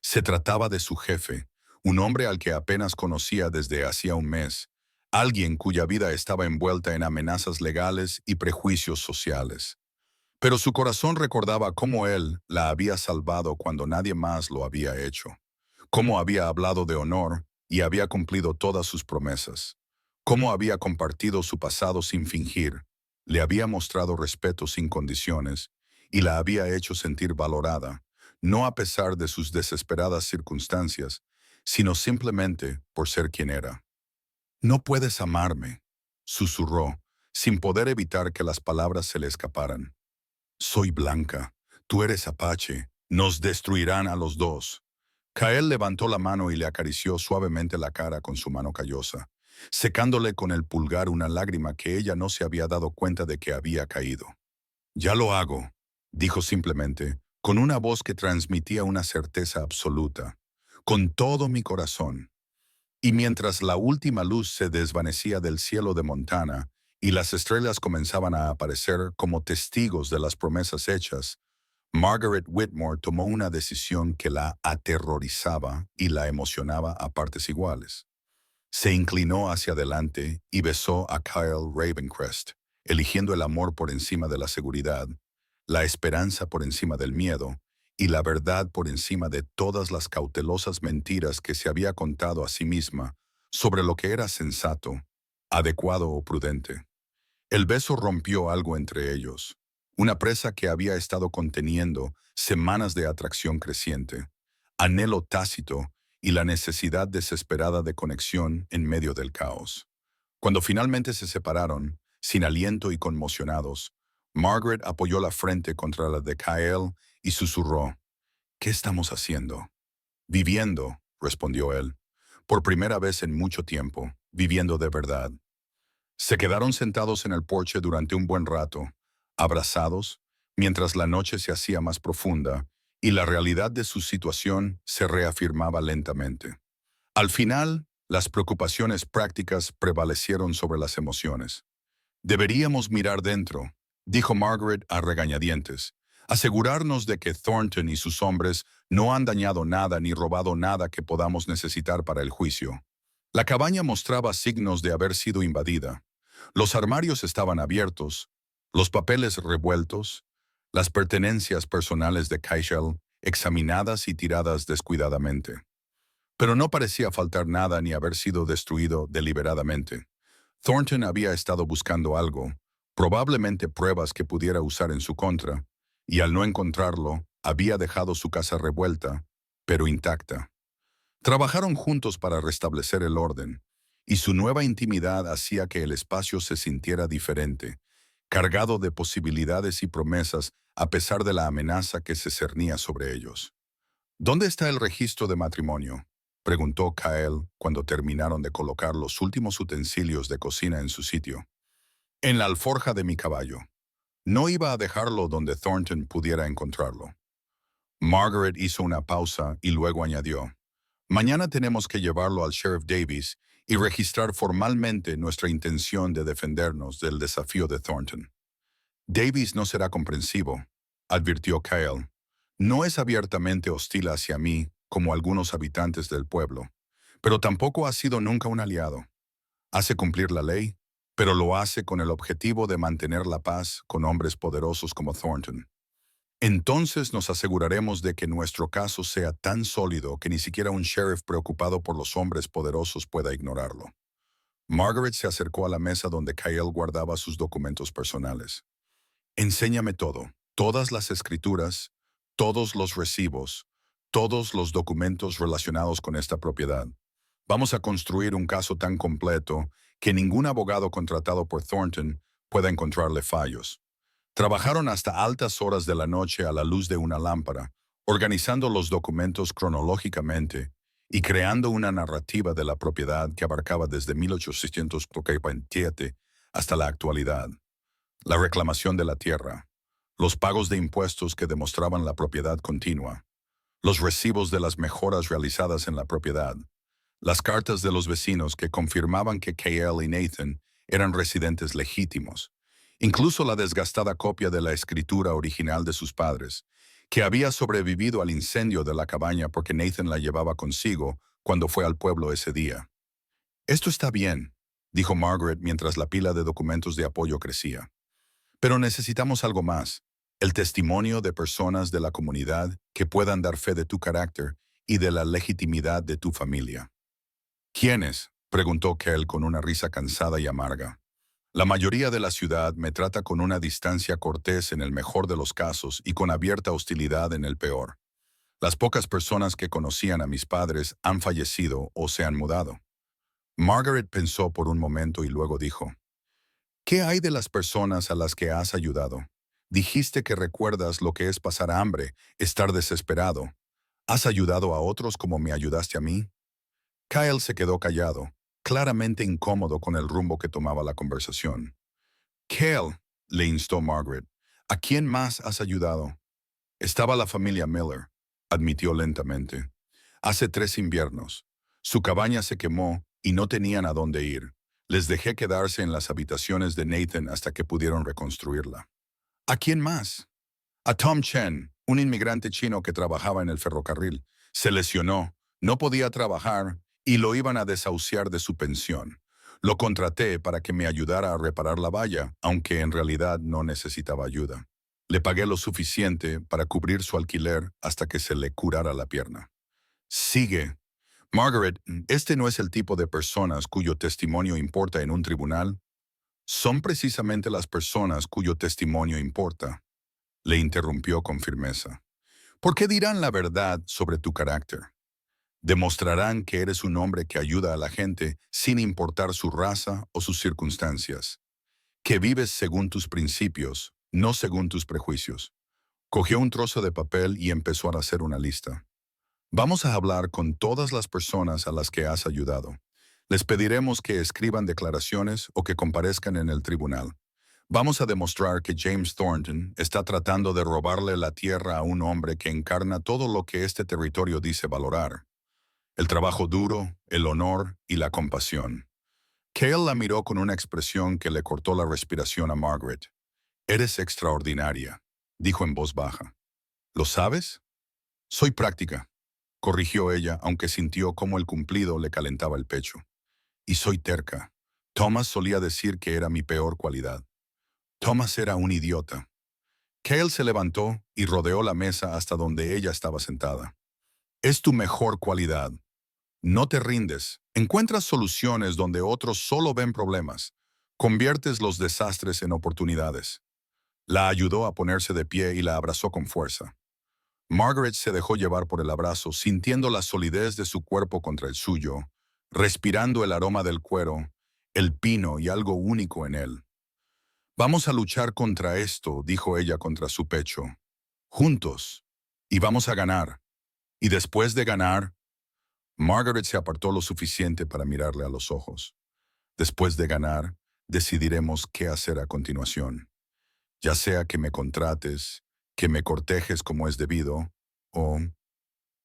Se trataba de su jefe, un hombre al que apenas conocía desde hacía un mes, alguien cuya vida estaba envuelta en amenazas legales y prejuicios sociales. Pero su corazón recordaba cómo él la había salvado cuando nadie más lo había hecho, cómo había hablado de honor y había cumplido todas sus promesas, cómo había compartido su pasado sin fingir, le había mostrado respeto sin condiciones y la había hecho sentir valorada, no a pesar de sus desesperadas circunstancias, sino simplemente por ser quien era. No puedes amarme, susurró, sin poder evitar que las palabras se le escaparan. Soy blanca, tú eres apache, nos destruirán a los dos. Kael levantó la mano y le acarició suavemente la cara con su mano callosa, secándole con el pulgar una lágrima que ella no se había dado cuenta de que había caído. Ya lo hago, dijo simplemente, con una voz que transmitía una certeza absoluta. Con todo mi corazón. Y mientras la última luz se desvanecía del cielo de Montana, y las estrellas comenzaban a aparecer como testigos de las promesas hechas, Margaret Whitmore tomó una decisión que la aterrorizaba y la emocionaba a partes iguales. Se inclinó hacia adelante y besó a Kyle Ravencrest, eligiendo el amor por encima de la seguridad, la esperanza por encima del miedo y la verdad por encima de todas las cautelosas mentiras que se había contado a sí misma sobre lo que era sensato, adecuado o prudente. El beso rompió algo entre ellos, una presa que había estado conteniendo semanas de atracción creciente, anhelo tácito y la necesidad desesperada de conexión en medio del caos. Cuando finalmente se separaron, sin aliento y conmocionados, Margaret apoyó la frente contra la de Kyle y susurró, ¿qué estamos haciendo? Viviendo, respondió él, por primera vez en mucho tiempo, viviendo de verdad. Se quedaron sentados en el porche durante un buen rato, abrazados, mientras la noche se hacía más profunda y la realidad de su situación se reafirmaba lentamente. Al final, las preocupaciones prácticas prevalecieron sobre las emociones. Deberíamos mirar dentro, dijo Margaret a regañadientes, asegurarnos de que Thornton y sus hombres no han dañado nada ni robado nada que podamos necesitar para el juicio. La cabaña mostraba signos de haber sido invadida. Los armarios estaban abiertos, los papeles revueltos, las pertenencias personales de Kyle examinadas y tiradas descuidadamente. Pero no parecía faltar nada ni haber sido destruido deliberadamente. Thornton había estado buscando algo, probablemente pruebas que pudiera usar en su contra, y al no encontrarlo, había dejado su casa revuelta, pero intacta. Trabajaron juntos para restablecer el orden, y su nueva intimidad hacía que el espacio se sintiera diferente, cargado de posibilidades y promesas a pesar de la amenaza que se cernía sobre ellos. ¿Dónde está el registro de matrimonio?, preguntó Kyle cuando terminaron de colocar los últimos utensilios de cocina en su sitio. En la alforja de mi caballo. No iba a dejarlo donde Thornton pudiera encontrarlo. Margaret hizo una pausa y luego añadió, mañana tenemos que llevarlo al Sheriff Davies y registrar formalmente nuestra intención de defendernos del desafío de Thornton. Davies no será comprensivo, advirtió Kyle. No es abiertamente hostil hacia mí, como algunos habitantes del pueblo, pero tampoco ha sido nunca un aliado. Hace cumplir la ley, pero lo hace con el objetivo de mantener la paz con hombres poderosos como Thornton. Entonces nos aseguraremos de que nuestro caso sea tan sólido que ni siquiera un sheriff preocupado por los hombres poderosos pueda ignorarlo. Margaret se acercó a la mesa donde Kyle guardaba sus documentos personales. Enséñame todo, todas las escrituras, todos los recibos, todos los documentos relacionados con esta propiedad. Vamos a construir un caso tan completo que ningún abogado contratado por Thornton pueda encontrarle fallos. Trabajaron hasta altas horas de la noche a la luz de una lámpara, organizando los documentos cronológicamente y creando una narrativa de la propiedad que abarcaba desde 1827 hasta la actualidad. La reclamación de la tierra, los pagos de impuestos que demostraban la propiedad continua, los recibos de las mejoras realizadas en la propiedad, las cartas de los vecinos que confirmaban que Kyle y Nathan eran residentes legítimos, incluso la desgastada copia de la escritura original de sus padres, que había sobrevivido al incendio de la cabaña porque Nathan la llevaba consigo cuando fue al pueblo ese día. Esto está bien, dijo Margaret mientras la pila de documentos de apoyo crecía. Pero necesitamos algo más, el testimonio de personas de la comunidad que puedan dar fe de tu carácter y de la legitimidad de tu familia. ¿Quiénes?, preguntó Kell con una risa cansada y amarga. La mayoría de la ciudad me trata con una distancia cortés en el mejor de los casos y con abierta hostilidad en el peor. Las pocas personas que conocían a mis padres han fallecido o se han mudado. Margaret pensó por un momento y luego dijo, ¿qué hay de las personas a las que has ayudado? Dijiste que recuerdas lo que es pasar hambre, estar desesperado. ¿Has ayudado a otros como me ayudaste a mí? Kyle se quedó callado, claramente incómodo con el rumbo que tomaba la conversación. Kyle, le instó Margaret, ¿a quién más has ayudado? Estaba la familia Miller, admitió lentamente. Hace 3 inviernos. Su cabaña se quemó y no tenían a dónde ir. Les dejé quedarse en las habitaciones de Nathan hasta que pudieron reconstruirla. ¿A quién más? A Tom Chen, un inmigrante chino que trabajaba en el ferrocarril. Se lesionó, no podía trabajar y lo iban a desahuciar de su pensión. Lo contraté para que me ayudara a reparar la valla, aunque en realidad no necesitaba ayuda. Le pagué lo suficiente para cubrir su alquiler hasta que se le curara la pierna. Sigue. Margaret, este no es el tipo de personas cuyo testimonio importa en un tribunal. Son precisamente las personas cuyo testimonio importa, le interrumpió con firmeza. ¿Por qué dirán la verdad sobre tu carácter? Demostrarán que eres un hombre que ayuda a la gente sin importar su raza o sus circunstancias, que vives según tus principios, no según tus prejuicios. Cogió un trozo de papel y empezó a hacer una lista. Vamos a hablar con todas las personas a las que has ayudado. Les pediremos que escriban declaraciones o que comparezcan en el tribunal. Vamos a demostrar que James Thornton está tratando de robarle la tierra a un hombre que encarna todo lo que este territorio dice valorar: el trabajo duro, el honor y la compasión. Cale la miró con una expresión que le cortó la respiración a Margaret. Eres extraordinaria, dijo en voz baja. ¿Lo sabes? Soy práctica, corrigió ella, aunque sintió cómo el cumplido le calentaba el pecho. Y soy terca. Thomas solía decir que era mi peor cualidad. Thomas era un idiota. Cale se levantó y rodeó la mesa hasta donde ella estaba sentada. Es tu mejor cualidad. No te rindes. Encuentras soluciones donde otros solo ven problemas. Conviertes los desastres en oportunidades. La ayudó a ponerse de pie y la abrazó con fuerza. Margaret se dejó llevar por el abrazo, sintiendo la solidez de su cuerpo contra el suyo, respirando el aroma del cuero, el pino y algo único en él. Vamos a luchar contra esto, dijo ella contra su pecho. Juntos. Y vamos a ganar. Y después de ganar, Margaret se apartó lo suficiente para mirarle a los ojos. Después de ganar, decidiremos qué hacer a continuación. Ya sea que me contrates, que me cortejes como es debido, o...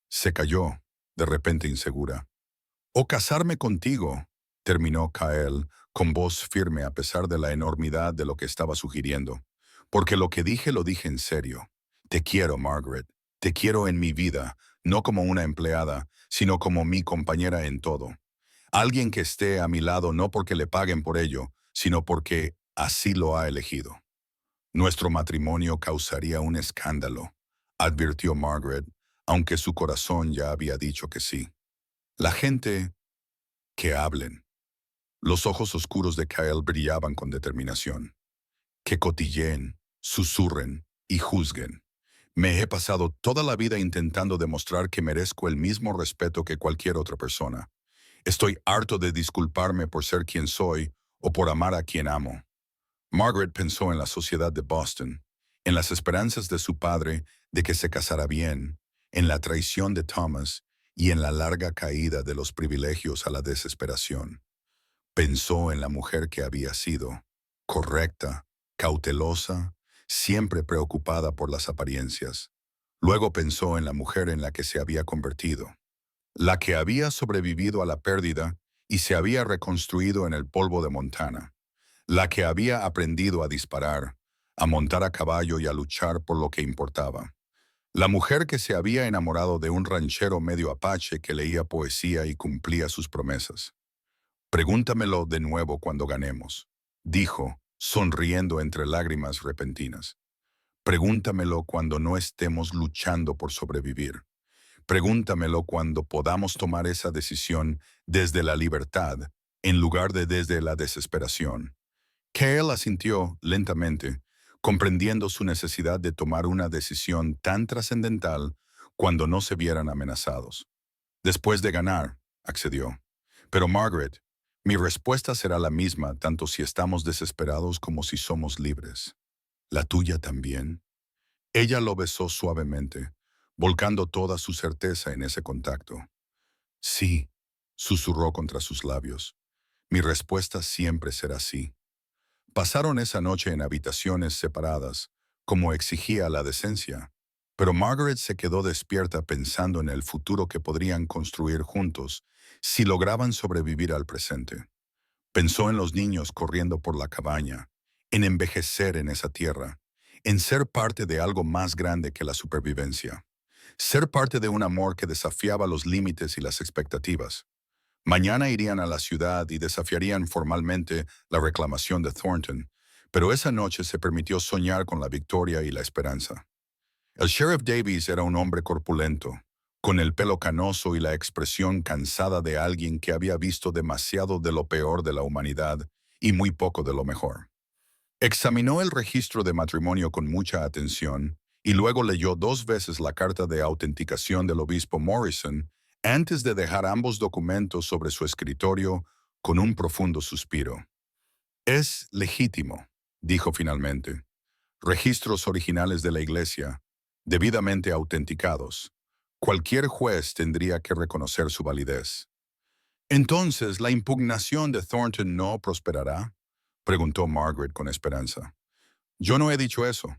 Se calló, de repente insegura. O casarme contigo, terminó Kael con voz firme a pesar de la enormidad de lo que estaba sugiriendo. Porque lo que dije lo dije en serio. Te quiero, Margaret. Te quiero en mi vida, no como una empleada, sino como mi compañera en todo. Alguien que esté a mi lado no porque le paguen por ello, sino porque así lo ha elegido. Nuestro matrimonio causaría un escándalo, advirtió Margaret, aunque su corazón ya había dicho que sí. La gente... que hablen. Los ojos oscuros de Kyle brillaban con determinación. Que cotilleen, susurren y juzguen. Me he pasado toda la vida intentando demostrar que merezco el mismo respeto que cualquier otra persona. Estoy harto de disculparme por ser quien soy o por amar a quien amo. Margaret pensó en la sociedad de Boston, en las esperanzas de su padre de que se casara bien, en la traición de Thomas y en la larga caída de los privilegios a la desesperación. Pensó en la mujer que había sido, correcta, cautelosa, siempre preocupada por las apariencias. Luego pensó en la mujer en la que se había convertido, la que había sobrevivido a la pérdida y se había reconstruido en el polvo de Montana, la que había aprendido a disparar, a montar a caballo y a luchar por lo que importaba. La mujer que se había enamorado de un ranchero medio apache que leía poesía y cumplía sus promesas. Pregúntamelo de nuevo cuando ganemos, dijo, sonriendo entre lágrimas repentinas. Pregúntamelo cuando no estemos luchando por sobrevivir. Pregúntamelo cuando podamos tomar esa decisión desde la libertad, en lugar de desde la desesperación. Cale asintió lentamente, comprendiendo su necesidad de tomar una decisión tan trascendental cuando no se vieran amenazados. Después de ganar, accedió. Pero Margaret, mi respuesta será la misma tanto si estamos desesperados como si somos libres. ¿La tuya también? Ella lo besó suavemente, volcando toda su certeza en ese contacto. Sí, susurró contra sus labios. Mi respuesta siempre será sí. Pasaron esa noche en habitaciones separadas, como exigía la decencia, pero Margaret se quedó despierta pensando en el futuro que podrían construir juntos si lograban sobrevivir al presente. Pensó en los niños corriendo por la cabaña, en envejecer en esa tierra, en ser parte de algo más grande que la supervivencia, ser parte de un amor que desafiaba los límites y las expectativas. Mañana irían a la ciudad y desafiarían formalmente la reclamación de Thornton, pero esa noche se permitió soñar con la victoria y la esperanza. El sheriff Davies era un hombre corpulento, con el pelo canoso y la expresión cansada de alguien que había visto demasiado de lo peor de la humanidad y muy poco de lo mejor. Examinó el registro de matrimonio con mucha atención y luego leyó 2 veces la carta de autenticación del obispo Morrison antes de dejar ambos documentos sobre su escritorio con un profundo suspiro. Es legítimo, dijo finalmente. Registros originales de la Iglesia, debidamente autenticados. Cualquier juez tendría que reconocer su validez. ¿Entonces la impugnación de Thornton no prosperará?, preguntó Margaret con esperanza. Yo no he dicho eso.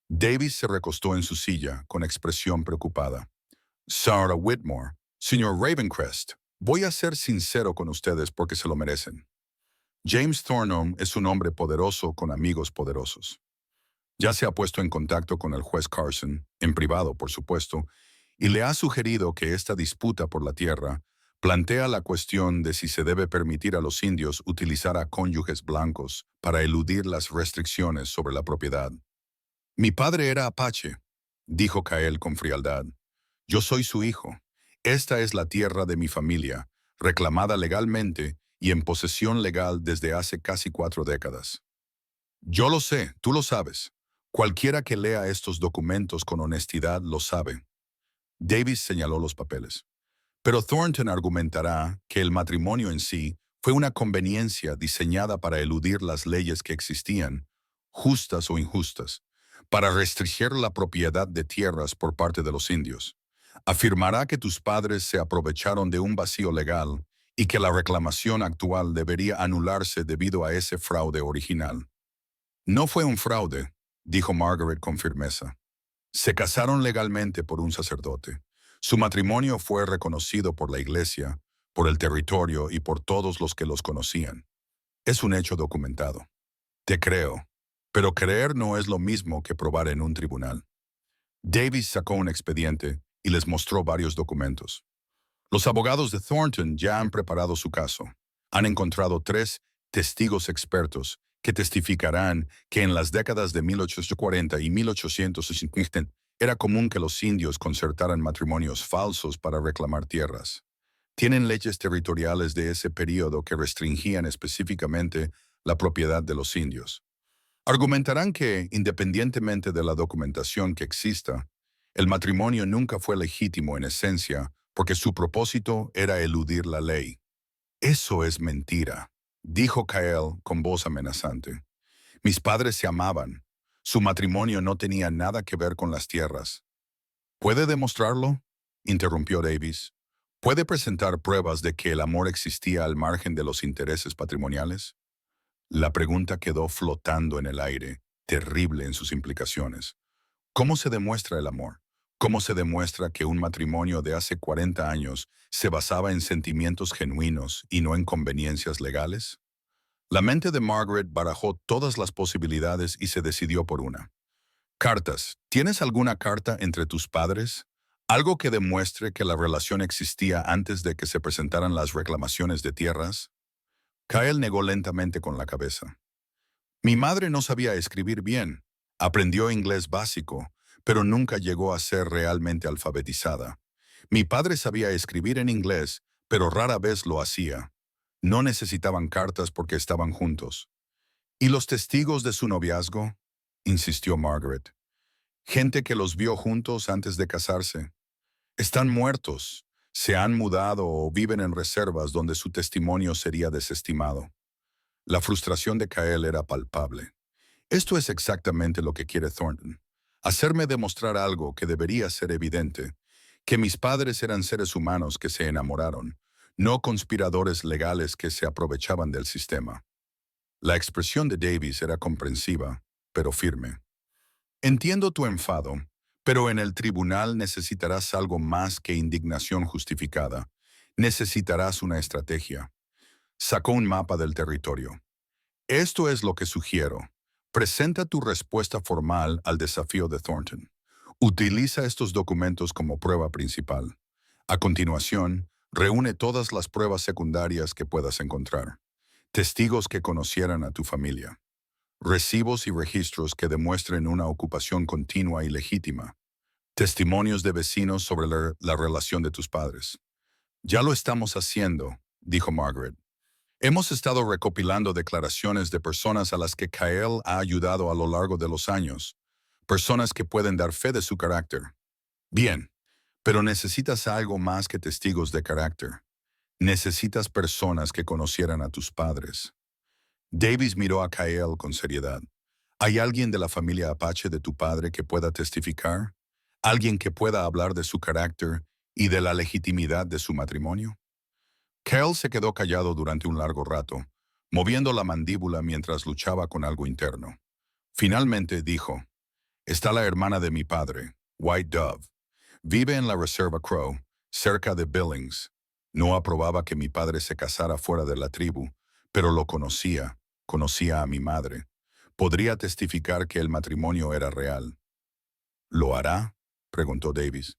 Davis se recostó en su silla con expresión preocupada. Sarah Whitmore, señor Ravencrest, voy a ser sincero con ustedes porque se lo merecen. James Thornham es un hombre poderoso con amigos poderosos. Ya se ha puesto en contacto con el juez Carson, en privado, por supuesto, y le ha sugerido que esta disputa por la tierra plantea la cuestión de si se debe permitir a los indios utilizar a cónyuges blancos para eludir las restricciones sobre la propiedad. Mi padre era apache, dijo Cael con frialdad. Yo soy su hijo. Esta es la tierra de mi familia, reclamada legalmente y en posesión legal desde hace casi 4 décadas. Yo lo sé, tú lo sabes. Cualquiera que lea estos documentos con honestidad lo sabe. Davis señaló los papeles. Pero Thornton argumentará que el matrimonio en sí fue una conveniencia diseñada para eludir las leyes que existían, justas o injustas, para restringir la propiedad de tierras por parte de los indios. Afirmará que tus padres se aprovecharon de un vacío legal y que la reclamación actual debería anularse debido a ese fraude original. No fue un fraude, dijo Margaret con firmeza. Se casaron legalmente por un sacerdote. Su matrimonio fue reconocido por la iglesia, por el territorio y por todos los que los conocían. Es un hecho documentado. Te creo, pero creer no es lo mismo que probar en un tribunal. Davis sacó un expediente y les mostró varios documentos. Los abogados de Thornton ya han preparado su caso. Han encontrado 3 testigos expertos que testificarán que en las décadas de 1840 y 1850 era común que los indios concertaran matrimonios falsos para reclamar tierras. Tienen leyes territoriales de ese período que restringían específicamente la propiedad de los indios. Argumentarán que, independientemente de la documentación que exista, el matrimonio nunca fue legítimo en esencia porque su propósito era eludir la ley. Eso es mentira, dijo Cael con voz amenazante. Mis padres se amaban. Su matrimonio no tenía nada que ver con las tierras. ¿Puede demostrarlo?, interrumpió Davis. ¿Puede presentar pruebas de que el amor existía al margen de los intereses patrimoniales? La pregunta quedó flotando en el aire, terrible en sus implicaciones. ¿Cómo se demuestra el amor? ¿Cómo se demuestra que un matrimonio de hace 40 años se basaba en sentimientos genuinos y no en conveniencias legales? La mente de Margaret barajó todas las posibilidades y se decidió por una. Cartas. ¿Tienes alguna carta entre tus padres? ¿Algo que demuestre que la relación existía antes de que se presentaran las reclamaciones de tierras? Kyle negó lentamente con la cabeza. Mi madre no sabía escribir bien. Aprendió inglés básico, pero nunca llegó a ser realmente alfabetizada. Mi padre sabía escribir en inglés, pero rara vez lo hacía. No necesitaban cartas porque estaban juntos. ¿Y los testigos de su noviazgo?, insistió Margaret. Gente que los vio juntos antes de casarse. Están muertos, se han mudado o viven en reservas donde su testimonio sería desestimado. La frustración de Cael era palpable. Esto es exactamente lo que quiere Thornton. Hacerme demostrar algo que debería ser evidente, que mis padres eran seres humanos que se enamoraron, no conspiradores legales que se aprovechaban del sistema. La expresión de Davis era comprensiva, pero firme. Entiendo tu enfado, pero en el tribunal necesitarás algo más que indignación justificada. Necesitarás una estrategia. Sacó un mapa del territorio. Esto es lo que sugiero. Presenta tu respuesta formal al desafío de Thornton. Utiliza estos documentos como prueba principal. A continuación, reúne todas las pruebas secundarias que puedas encontrar. Testigos que conocieran a tu familia. Recibos y registros que demuestren una ocupación continua y legítima. Testimonios de vecinos sobre la relación de tus padres. Ya lo estamos haciendo, dijo Margaret. Hemos estado recopilando declaraciones de personas a las que Kyle ha ayudado a lo largo de los años, personas que pueden dar fe de su carácter. Bien, pero necesitas algo más que testigos de carácter. Necesitas personas que conocieran a tus padres. Davis miró a Kyle con seriedad. ¿Hay alguien de la familia Apache de tu padre que pueda testificar? ¿Alguien que pueda hablar de su carácter y de la legitimidad de su matrimonio? Kyle se quedó callado durante un largo rato, moviendo la mandíbula mientras luchaba con algo interno. Finalmente dijo, está la hermana de mi padre, White Dove. Vive en la Reserva Crow, cerca de Billings. No aprobaba que mi padre se casara fuera de la tribu, pero lo conocía a mi madre. Podría testificar que el matrimonio era real. ¿Lo hará?, preguntó Davis.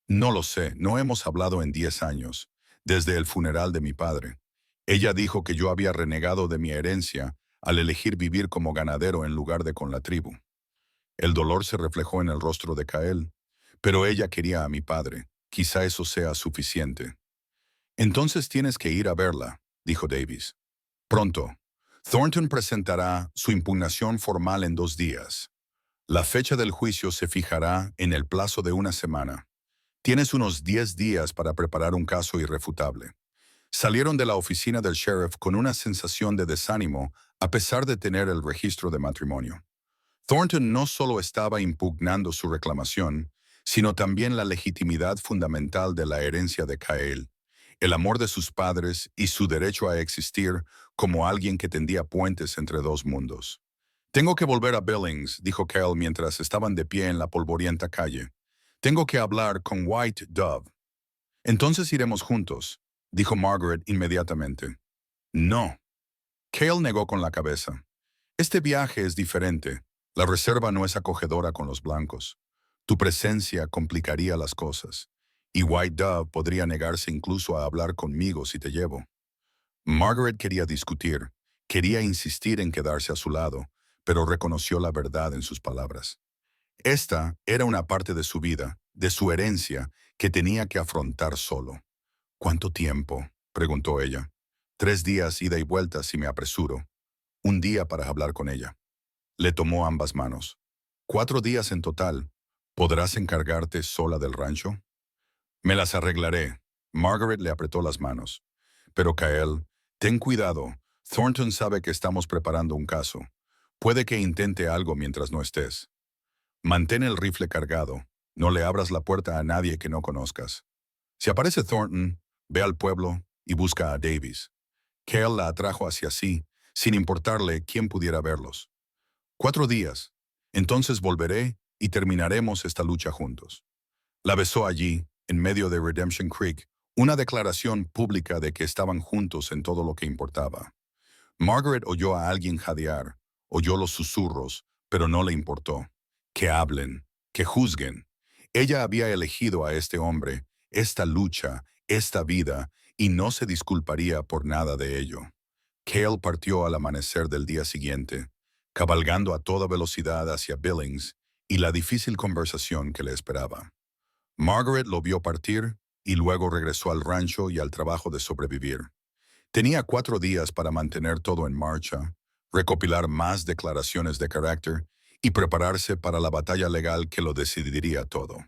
No lo sé, no hemos hablado en 10 años, desde el funeral de mi padre. Ella dijo que yo había renegado de mi herencia al elegir vivir como ganadero en lugar de con la tribu. El dolor se reflejó en el rostro de Kyle, pero ella quería a mi padre. Quizá eso sea suficiente. Entonces tienes que ir a verla, dijo Davis. Pronto. Thornton presentará su impugnación formal en 2 días. La fecha del juicio se fijará en el plazo de 1 semana. Tienes unos 10 días para preparar un caso irrefutable. Salieron de la oficina del sheriff con una sensación de desánimo a pesar de tener el registro de matrimonio. Thornton no solo estaba impugnando su reclamación, sino también la legitimidad fundamental de la herencia de Kyle, el amor de sus padres y su derecho a existir como alguien que tendía puentes entre 2 mundos. Tengo que volver a Billings, dijo Kyle mientras estaban de pie en la polvorienta calle. Tengo que hablar con White Dove. Entonces iremos juntos, dijo Margaret inmediatamente. No. Cale negó con la cabeza. Este viaje es diferente. La reserva no es acogedora con los blancos. Tu presencia complicaría las cosas. Y White Dove podría negarse incluso a hablar conmigo si te llevo. Margaret quería discutir, quería insistir en quedarse a su lado, pero reconoció la verdad en sus palabras. Esta era una parte de su vida, de su herencia, que tenía que afrontar solo. ¿Cuánto tiempo?, preguntó ella. 3 días ida y vuelta si me apresuro. 1 día para hablar con ella. Le tomó ambas manos. 4 días en total. ¿Podrás encargarte sola del rancho? Me las arreglaré. Margaret le apretó las manos. Pero Kyle, ten cuidado. Thornton sabe que estamos preparando un caso. Puede que intente algo mientras no estés. Mantén el rifle cargado. No le abras la puerta a nadie que no conozcas. Si aparece Thornton, ve al pueblo y busca a Davis. Cale la atrajo hacia sí, sin importarle quién pudiera verlos. 4 días. Entonces volveré y terminaremos esta lucha juntos. La besó allí, en medio de Redemption Creek, una declaración pública de que estaban juntos en todo lo que importaba. Margaret oyó a alguien jadear, oyó los susurros, pero no le importó. Que hablen, que juzguen. Ella había elegido a este hombre, esta lucha, esta vida, y no se disculparía por nada de ello. Cale partió al amanecer del día siguiente, cabalgando a toda velocidad hacia Billings y la difícil conversación que le esperaba. Margaret lo vio partir y luego regresó al rancho y al trabajo de sobrevivir. Tenía 4 días para mantener todo en marcha, recopilar más declaraciones de carácter y prepararse para la batalla legal que lo decidiría todo.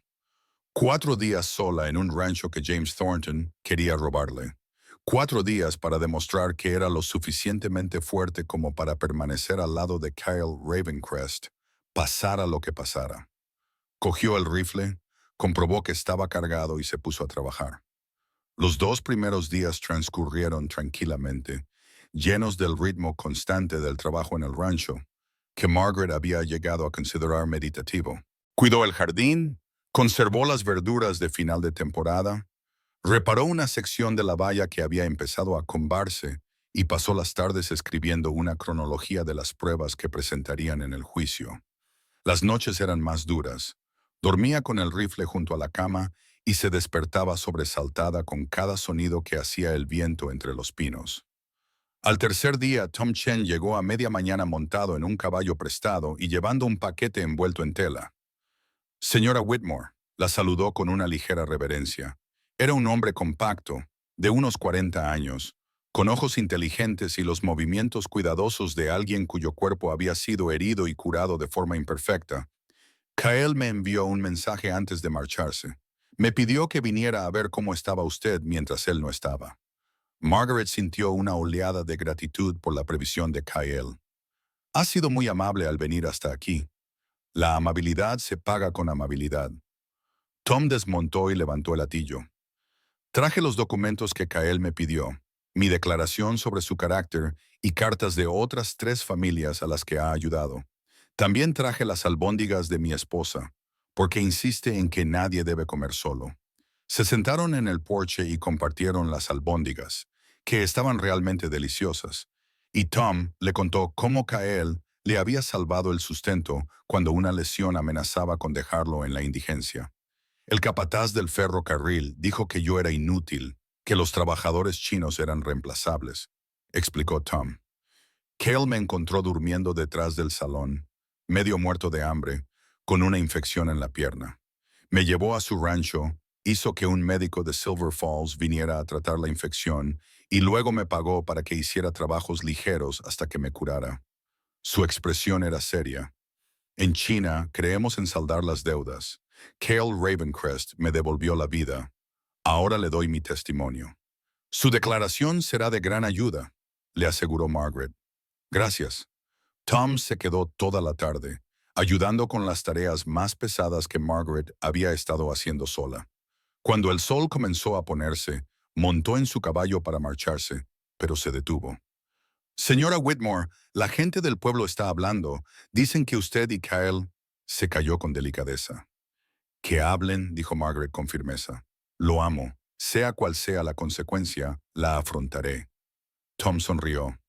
4 días sola en un rancho que James Thornton quería robarle. 4 días para demostrar que era lo suficientemente fuerte como para permanecer al lado de Kyle Ravencrest, pasara lo que pasara. Cogió el rifle, comprobó que estaba cargado y se puso a trabajar. Los 2 primeros días transcurrieron tranquilamente, llenos del ritmo constante del trabajo en el rancho, que Margaret había llegado a considerar meditativo. Cuidó el jardín, conservó las verduras de final de temporada, reparó una sección de la valla que había empezado a combarse y pasó las tardes escribiendo una cronología de las pruebas que presentarían en el juicio. Las noches eran más duras. Dormía con el rifle junto a la cama y se despertaba sobresaltada con cada sonido que hacía el viento entre los pinos. Al tercer día, Tom Chen llegó a media mañana montado en un caballo prestado y llevando un paquete envuelto en tela. Señora Whitmore, la saludó con una ligera reverencia. Era un hombre compacto, de unos 40 años, con ojos inteligentes y los movimientos cuidadosos de alguien cuyo cuerpo había sido herido y curado de forma imperfecta. Kyle me envió un mensaje antes de marcharse. Me pidió que viniera a ver cómo estaba usted mientras él no estaba. Margaret sintió una oleada de gratitud por la previsión de Kyle. Ha sido muy amable al venir hasta aquí. La amabilidad se paga con amabilidad. Tom desmontó y levantó el hatillo. Traje los documentos que Kyle me pidió, mi declaración sobre su carácter y cartas de otras 3 familias a las que ha ayudado. También traje las albóndigas de mi esposa, porque insiste en que nadie debe comer solo. Se sentaron en el porche y compartieron las albóndigas, que estaban realmente deliciosas, y Tom le contó cómo Kyle le había salvado el sustento cuando una lesión amenazaba con dejarlo en la indigencia. El capataz del ferrocarril dijo que yo era inútil, que los trabajadores chinos eran reemplazables, explicó Tom. Cale me encontró durmiendo detrás del salón, medio muerto de hambre, con una infección en la pierna. Me llevó a su rancho, hizo que un médico de Silver Falls viniera a tratar la infección y luego me pagó para que hiciera trabajos ligeros hasta que me curara. Su expresión era seria. En China creemos en saldar las deudas. Cale Ravencrest me devolvió la vida. Ahora le doy mi testimonio. Su declaración será de gran ayuda, le aseguró Margaret. Gracias. Tom se quedó toda la tarde, ayudando con las tareas más pesadas que Margaret había estado haciendo sola. Cuando el sol comenzó a ponerse, montó en su caballo para marcharse, pero se detuvo. Señora Whitmore, la gente del pueblo está hablando. Dicen que usted y Kyle... Se calló con delicadeza. Que hablen, dijo Margaret con firmeza. Lo amo. Sea cual sea la consecuencia, la afrontaré. Tom sonrió.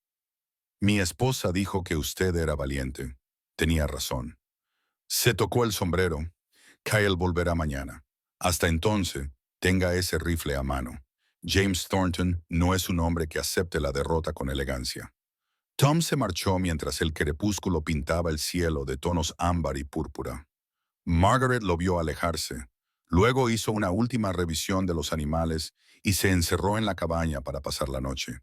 Mi esposa dijo que usted era valiente. Tenía razón. Se tocó el sombrero. Kyle volverá mañana. Hasta entonces, tenga ese rifle a mano. James Thornton no es un hombre que acepte la derrota con elegancia. Tom se marchó mientras el crepúsculo pintaba el cielo de tonos ámbar y púrpura. Margaret lo vio alejarse. Luego hizo una última revisión de los animales y se encerró en la cabaña para pasar la noche.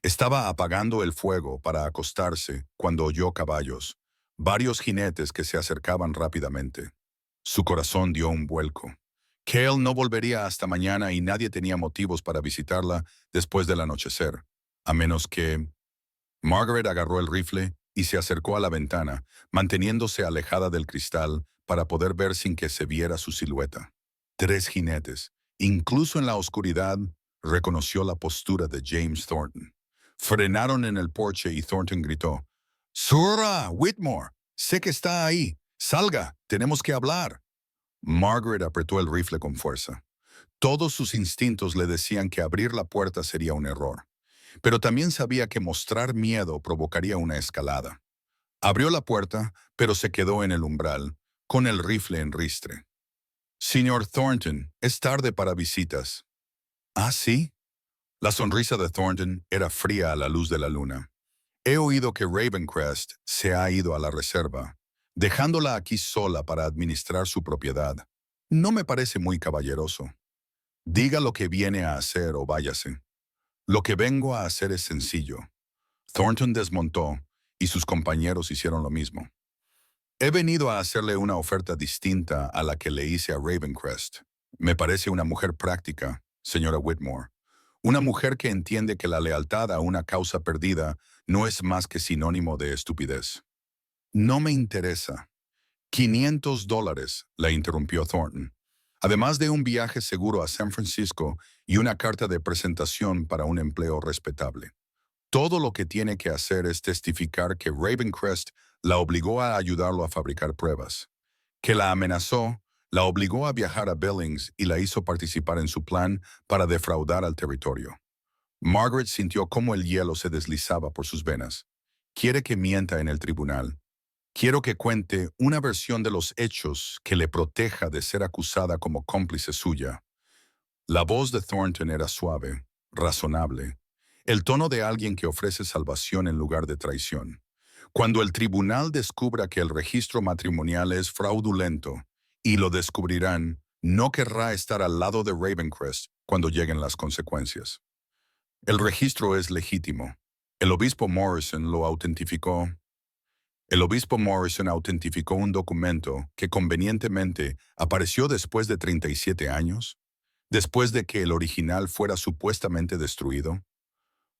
Estaba apagando el fuego para acostarse cuando oyó caballos, varios jinetes que se acercaban rápidamente. Su corazón dio un vuelco. Cale no volvería hasta mañana y nadie tenía motivos para visitarla después del anochecer, a menos que... Margaret agarró el rifle y se acercó a la ventana, manteniéndose alejada del cristal para poder ver sin que se viera su silueta. 3 jinetes. Incluso en la oscuridad, reconoció la postura de James Thornton. Frenaron en el porche y Thornton gritó, «Sura, Whitmore, sé que está ahí. Salga, tenemos que hablar». Margaret apretó el rifle con fuerza. Todos sus instintos le decían que abrir la puerta sería un error, pero también sabía que mostrar miedo provocaría una escalada. Abrió la puerta, pero se quedó en el umbral, con el rifle en ristre. «Señor Thornton, es tarde para visitas». «¿Ah, sí?» La sonrisa de Thornton era fría a la luz de la luna. «He oído que Ravencrest se ha ido a la reserva, dejándola aquí sola para administrar su propiedad. No me parece muy caballeroso. Diga lo que viene a hacer o váyase». «Lo que vengo a hacer es sencillo». Thornton desmontó y sus compañeros hicieron lo mismo. «He venido a hacerle una oferta distinta a la que le hice a Ravencrest. Me parece una mujer práctica, señora Whitmore. Una mujer que entiende que la lealtad a una causa perdida no es más que sinónimo de estupidez». «No me interesa». $500, la interrumpió Thornton. Además de un viaje seguro a San Francisco y una carta de presentación para un empleo respetable. Todo lo que tiene que hacer es testificar que Ravencrest la obligó a ayudarlo a fabricar pruebas, que la amenazó, la obligó a viajar a Billings y la hizo participar en su plan para defraudar al territorio. Margaret sintió cómo el hielo se deslizaba por sus venas. Quiere que mienta en el tribunal. Quiero que cuente una versión de los hechos que le proteja de ser acusada como cómplice suya. La voz de Thornton era suave, razonable, el tono de alguien que ofrece salvación en lugar de traición. Cuando el tribunal descubra que el registro matrimonial es fraudulento, y lo descubrirán, no querrá estar al lado de Ravencrest cuando lleguen las consecuencias. El registro es legítimo. El obispo Morrison lo autentificó. El obispo Morrison autentificó un documento que convenientemente apareció después de 37 años, después de que el original fuera supuestamente destruido.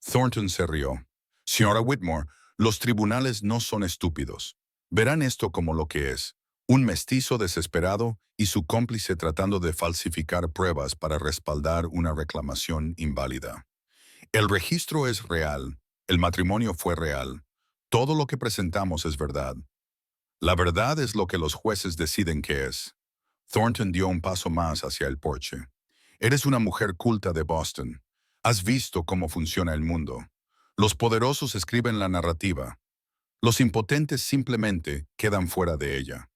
Thornton se rió. Señora Whitmore, los tribunales no son estúpidos. Verán esto como lo que es, un mestizo desesperado y su cómplice tratando de falsificar pruebas para respaldar una reclamación inválida. El registro es real, el matrimonio fue real. Todo lo que presentamos es verdad. La verdad es lo que los jueces deciden que es. Thornton dio un paso más hacia el porche. Eres una mujer culta de Boston. Has visto cómo funciona el mundo. Los poderosos escriben la narrativa. Los impotentes simplemente quedan fuera de ella.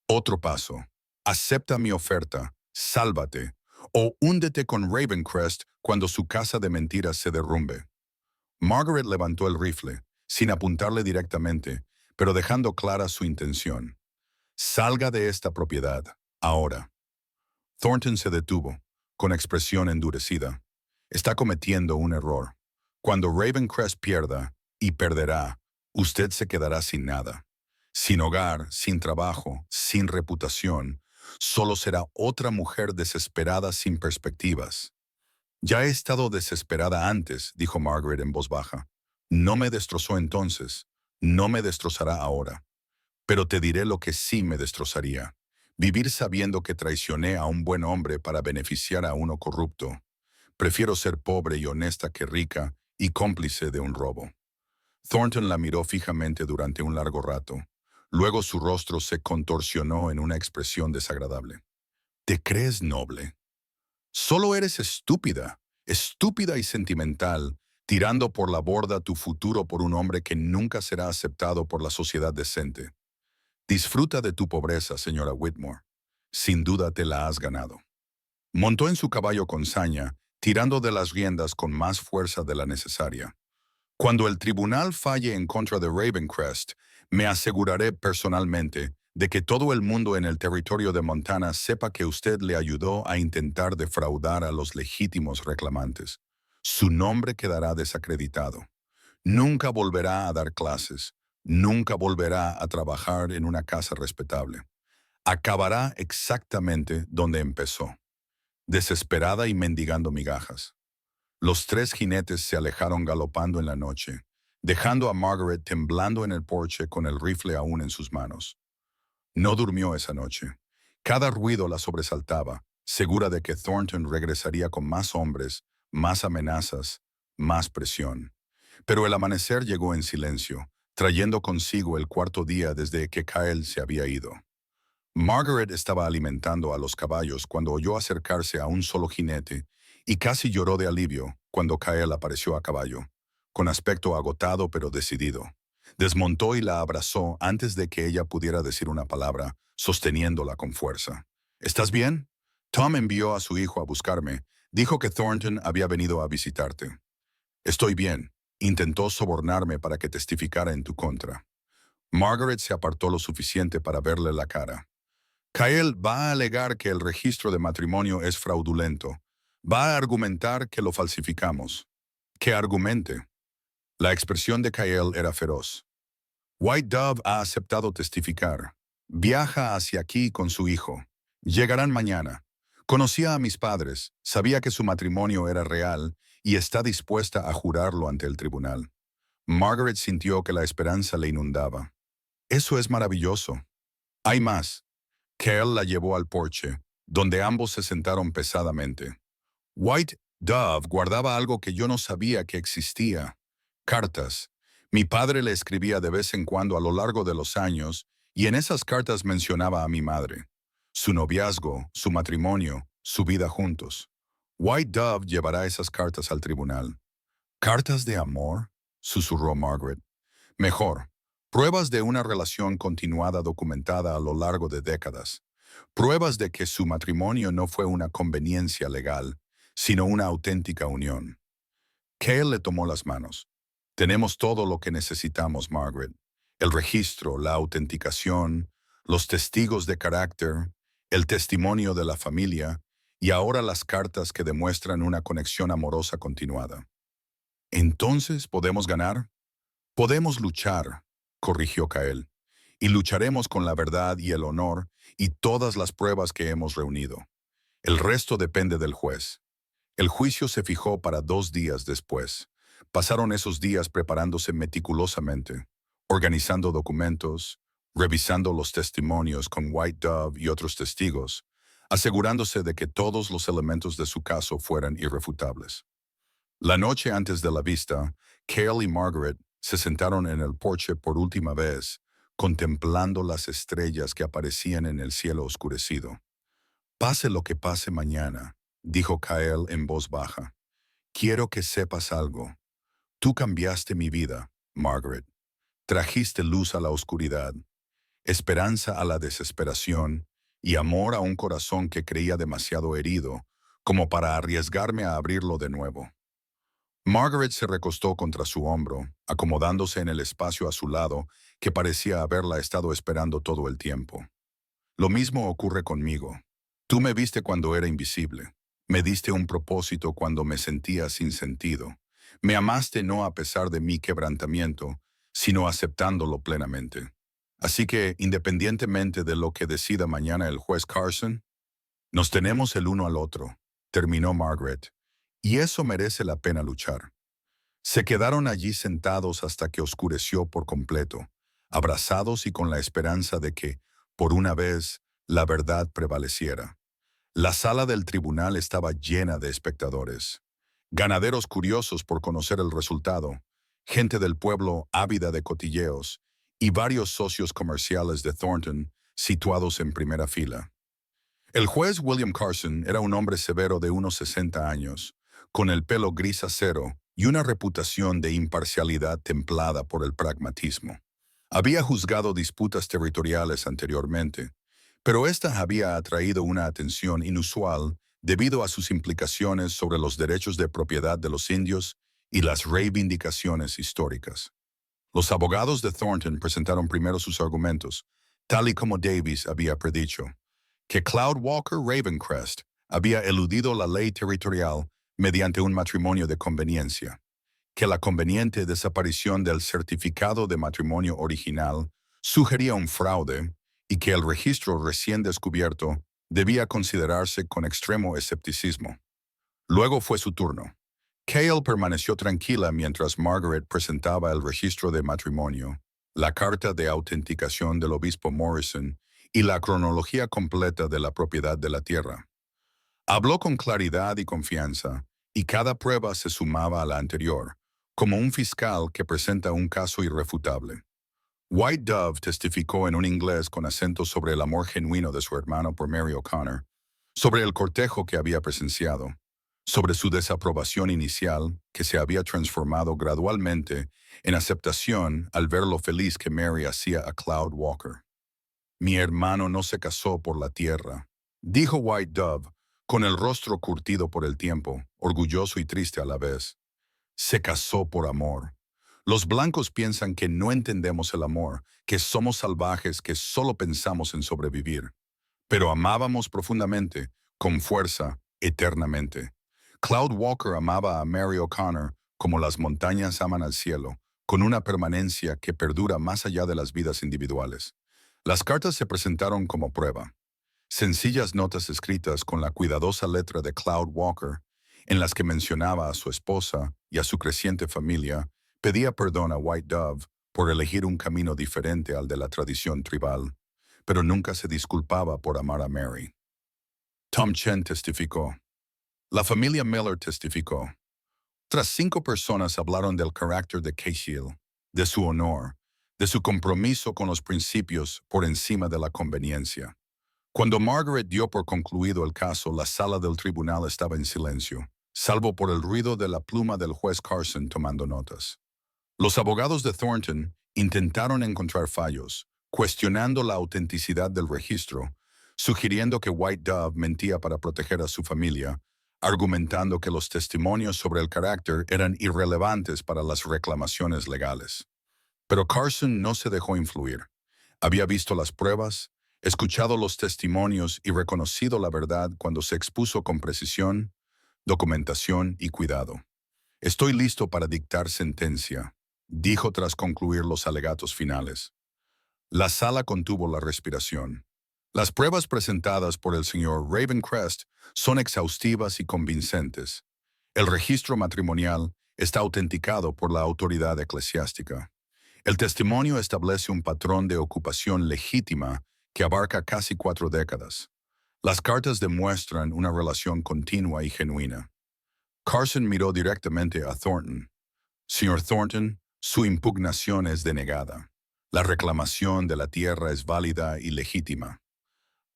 Otro paso. Acepta mi oferta. Sálvate. O húndete con Ravencrest cuando su casa de mentiras se derrumbe. Margaret levantó el rifle, sin apuntarle directamente, pero dejando clara su intención. Salga de esta propiedad, ahora. Thornton se detuvo, con expresión endurecida. Está cometiendo un error. Cuando Ravencrest pierda, y perderá, usted se quedará sin nada. Sin hogar, sin trabajo, sin reputación, solo será otra mujer desesperada sin perspectivas. Ya he estado desesperada antes, dijo Margaret en voz baja. No me destrozó entonces, no me destrozará ahora. Pero te diré lo que sí me destrozaría. Vivir sabiendo que traicioné a un buen hombre para beneficiar a uno corrupto. Prefiero ser pobre y honesta que rica y cómplice de un robo. Thornton la miró fijamente durante un largo rato. Luego su rostro se contorsionó en una expresión desagradable. ¿Te crees noble? Solo eres estúpida, estúpida y sentimental, tirando por la borda tu futuro por un hombre que nunca será aceptado por la sociedad decente. Disfruta de tu pobreza, señora Whitmore. Sin duda te la has ganado. Montó en su caballo con saña, tirando de las riendas con más fuerza de la necesaria. Cuando el tribunal falle en contra de Ravencrest, me aseguraré personalmente de que todo el mundo en el territorio de Montana sepa que usted le ayudó a intentar defraudar a los legítimos reclamantes. Su nombre quedará desacreditado. Nunca volverá a dar clases. Nunca volverá a trabajar en una casa respetable. Acabará exactamente donde empezó, desesperada y mendigando migajas. Los tres jinetes se alejaron galopando en la noche, dejando a Margaret temblando en el porche con el rifle aún en sus manos. No durmió esa noche. Cada ruido la sobresaltaba, segura de que Thornton regresaría con más hombres, más amenazas, más presión. Pero el amanecer llegó en silencio, trayendo consigo el cuarto día desde que Kyle se había ido. Margaret estaba alimentando a los caballos cuando oyó acercarse a un solo jinete y casi lloró de alivio cuando Kyle apareció a caballo, con aspecto agotado pero decidido. Desmontó y la abrazó antes de que ella pudiera decir una palabra, sosteniéndola con fuerza. ¿Estás bien? Tom envió a su hijo a buscarme. Dijo que Thornton había venido a visitarte. Estoy bien. Intentó sobornarme para que testificara en tu contra. Margaret se apartó lo suficiente para verle la cara. Kyle va a alegar que el registro de matrimonio es fraudulento. Va a argumentar que lo falsificamos. Que argumente. La expresión de Kyle era feroz. White Dove ha aceptado testificar. Viaja hacia aquí con su hijo. Llegarán mañana. Conocía a mis padres, sabía que su matrimonio era real y está dispuesta a jurarlo ante el tribunal. Margaret sintió que la esperanza le inundaba. Eso es maravilloso. Hay más. Kyle la llevó al porche, donde ambos se sentaron pesadamente. White Dove guardaba algo que yo no sabía que existía. Cartas. Mi padre le escribía de vez en cuando a lo largo de los años, y en esas cartas mencionaba a mi madre. Su noviazgo, su matrimonio, su vida juntos. White Dove llevará esas cartas al tribunal. ¿Cartas de amor? Susurró Margaret. Mejor, pruebas de una relación continuada documentada a lo largo de décadas. Pruebas de que su matrimonio no fue una conveniencia legal, sino una auténtica unión. Cale le tomó las manos. Tenemos todo lo que necesitamos, Margaret. El registro, la autenticación, los testigos de carácter, el testimonio de la familia y ahora las cartas que demuestran una conexión amorosa continuada. ¿Entonces podemos ganar? Podemos luchar, corrigió Kael, y lucharemos con la verdad y el honor y todas las pruebas que hemos reunido. El resto depende del juez. El juicio se fijó para 2 días después. Pasaron esos días preparándose meticulosamente, organizando documentos, revisando los testimonios con White Dove y otros testigos, asegurándose de que todos los elementos de su caso fueran irrefutables. La noche antes de la vista, Cale y Margaret se sentaron en el porche por última vez, contemplando las estrellas que aparecían en el cielo oscurecido. Pase lo que pase mañana, dijo Cale en voz baja. Quiero que sepas algo. Tú cambiaste mi vida, Margaret. Trajiste luz a la oscuridad, esperanza a la desesperación y amor a un corazón que creía demasiado herido como para arriesgarme a abrirlo de nuevo. Margaret se recostó contra su hombro, acomodándose en el espacio a su lado que parecía haberla estado esperando todo el tiempo. Lo mismo ocurre conmigo. Tú me viste cuando era invisible. Me diste un propósito cuando me sentía sin sentido. Me amaste no a pesar de mi quebrantamiento, sino aceptándolo plenamente. Así que, independientemente de lo que decida mañana el juez Carson, nos tenemos el uno al otro, terminó Margaret, y eso merece la pena luchar. Se quedaron allí sentados hasta que oscureció por completo, abrazados y con la esperanza de que, por una vez, la verdad prevaleciera. La sala del tribunal estaba llena de espectadores, ganaderos curiosos por conocer el resultado, gente del pueblo ávida de cotilleos y varios socios comerciales de Thornton situados en primera fila. El juez William Carson era un hombre severo de unos 60 años, con el pelo gris acero y una reputación de imparcialidad templada por el pragmatismo. Había juzgado disputas territoriales anteriormente, pero esta había atraído una atención inusual debido a sus implicaciones sobre los derechos de propiedad de los indios y las reivindicaciones históricas. Los abogados de Thornton presentaron primero sus argumentos, tal y como Davis había predicho, que Cloud Walker Ravencrest había eludido la ley territorial mediante un matrimonio de conveniencia, que la conveniente desaparición del certificado de matrimonio original sugería un fraude y que el registro recién descubierto debía considerarse con extremo escepticismo. Luego fue su turno. Cale permaneció tranquila mientras Margaret presentaba el registro de matrimonio, la carta de autenticación del obispo Morrison y la cronología completa de la propiedad de la tierra. Habló con claridad y confianza, y cada prueba se sumaba a la anterior, como un fiscal que presenta un caso irrefutable. White Dove testificó en un inglés con acento sobre el amor genuino de su hermano por Mary O'Connor, sobre el cortejo que había presenciado, sobre su desaprobación inicial, que se había transformado gradualmente en aceptación al ver lo feliz que Mary hacía a Cloud Walker. Mi hermano no se casó por la tierra, dijo White Dove, con el rostro curtido por el tiempo, orgulloso y triste a la vez. Se casó por amor. Los blancos piensan que no entendemos el amor, que somos salvajes, que solo pensamos en sobrevivir. Pero amábamos profundamente, con fuerza, eternamente. Cloud Walker amaba a Mary O'Connor como las montañas aman al cielo, con una permanencia que perdura más allá de las vidas individuales. Las cartas se presentaron como prueba. Sencillas notas escritas con la cuidadosa letra de Cloud Walker, en las que mencionaba a su esposa y a su creciente familia, pedía perdón a White Dove por elegir un camino diferente al de la tradición tribal, pero nunca se disculpaba por amar a Mary. Tom Chen testificó. La familia Miller testificó. Otras 5 personas hablaron del carácter de Cashel, de su honor, de su compromiso con los principios por encima de la conveniencia. Cuando Margaret dio por concluido el caso, la sala del tribunal estaba en silencio, salvo por el ruido de la pluma del juez Carson tomando notas. Los abogados de Thornton intentaron encontrar fallos, cuestionando la autenticidad del registro, sugiriendo que White Dove mentía para proteger a su familia, argumentando que los testimonios sobre el carácter eran irrelevantes para las reclamaciones legales. Pero Carson no se dejó influir. Había visto las pruebas, escuchado los testimonios y reconocido la verdad cuando se expuso con precisión, documentación y cuidado. Estoy listo para dictar sentencia, dijo tras concluir los alegatos finales. La sala contuvo la respiración. Las pruebas presentadas por el señor Ravencrest son exhaustivas y convincentes. El registro matrimonial está autenticado por la autoridad eclesiástica. El testimonio establece un patrón de ocupación legítima que abarca casi 4 décadas. Las cartas demuestran una relación continua y genuina. Carson miró directamente a Thornton. Señor Thornton, su impugnación es denegada. La reclamación de la tierra es válida y legítima.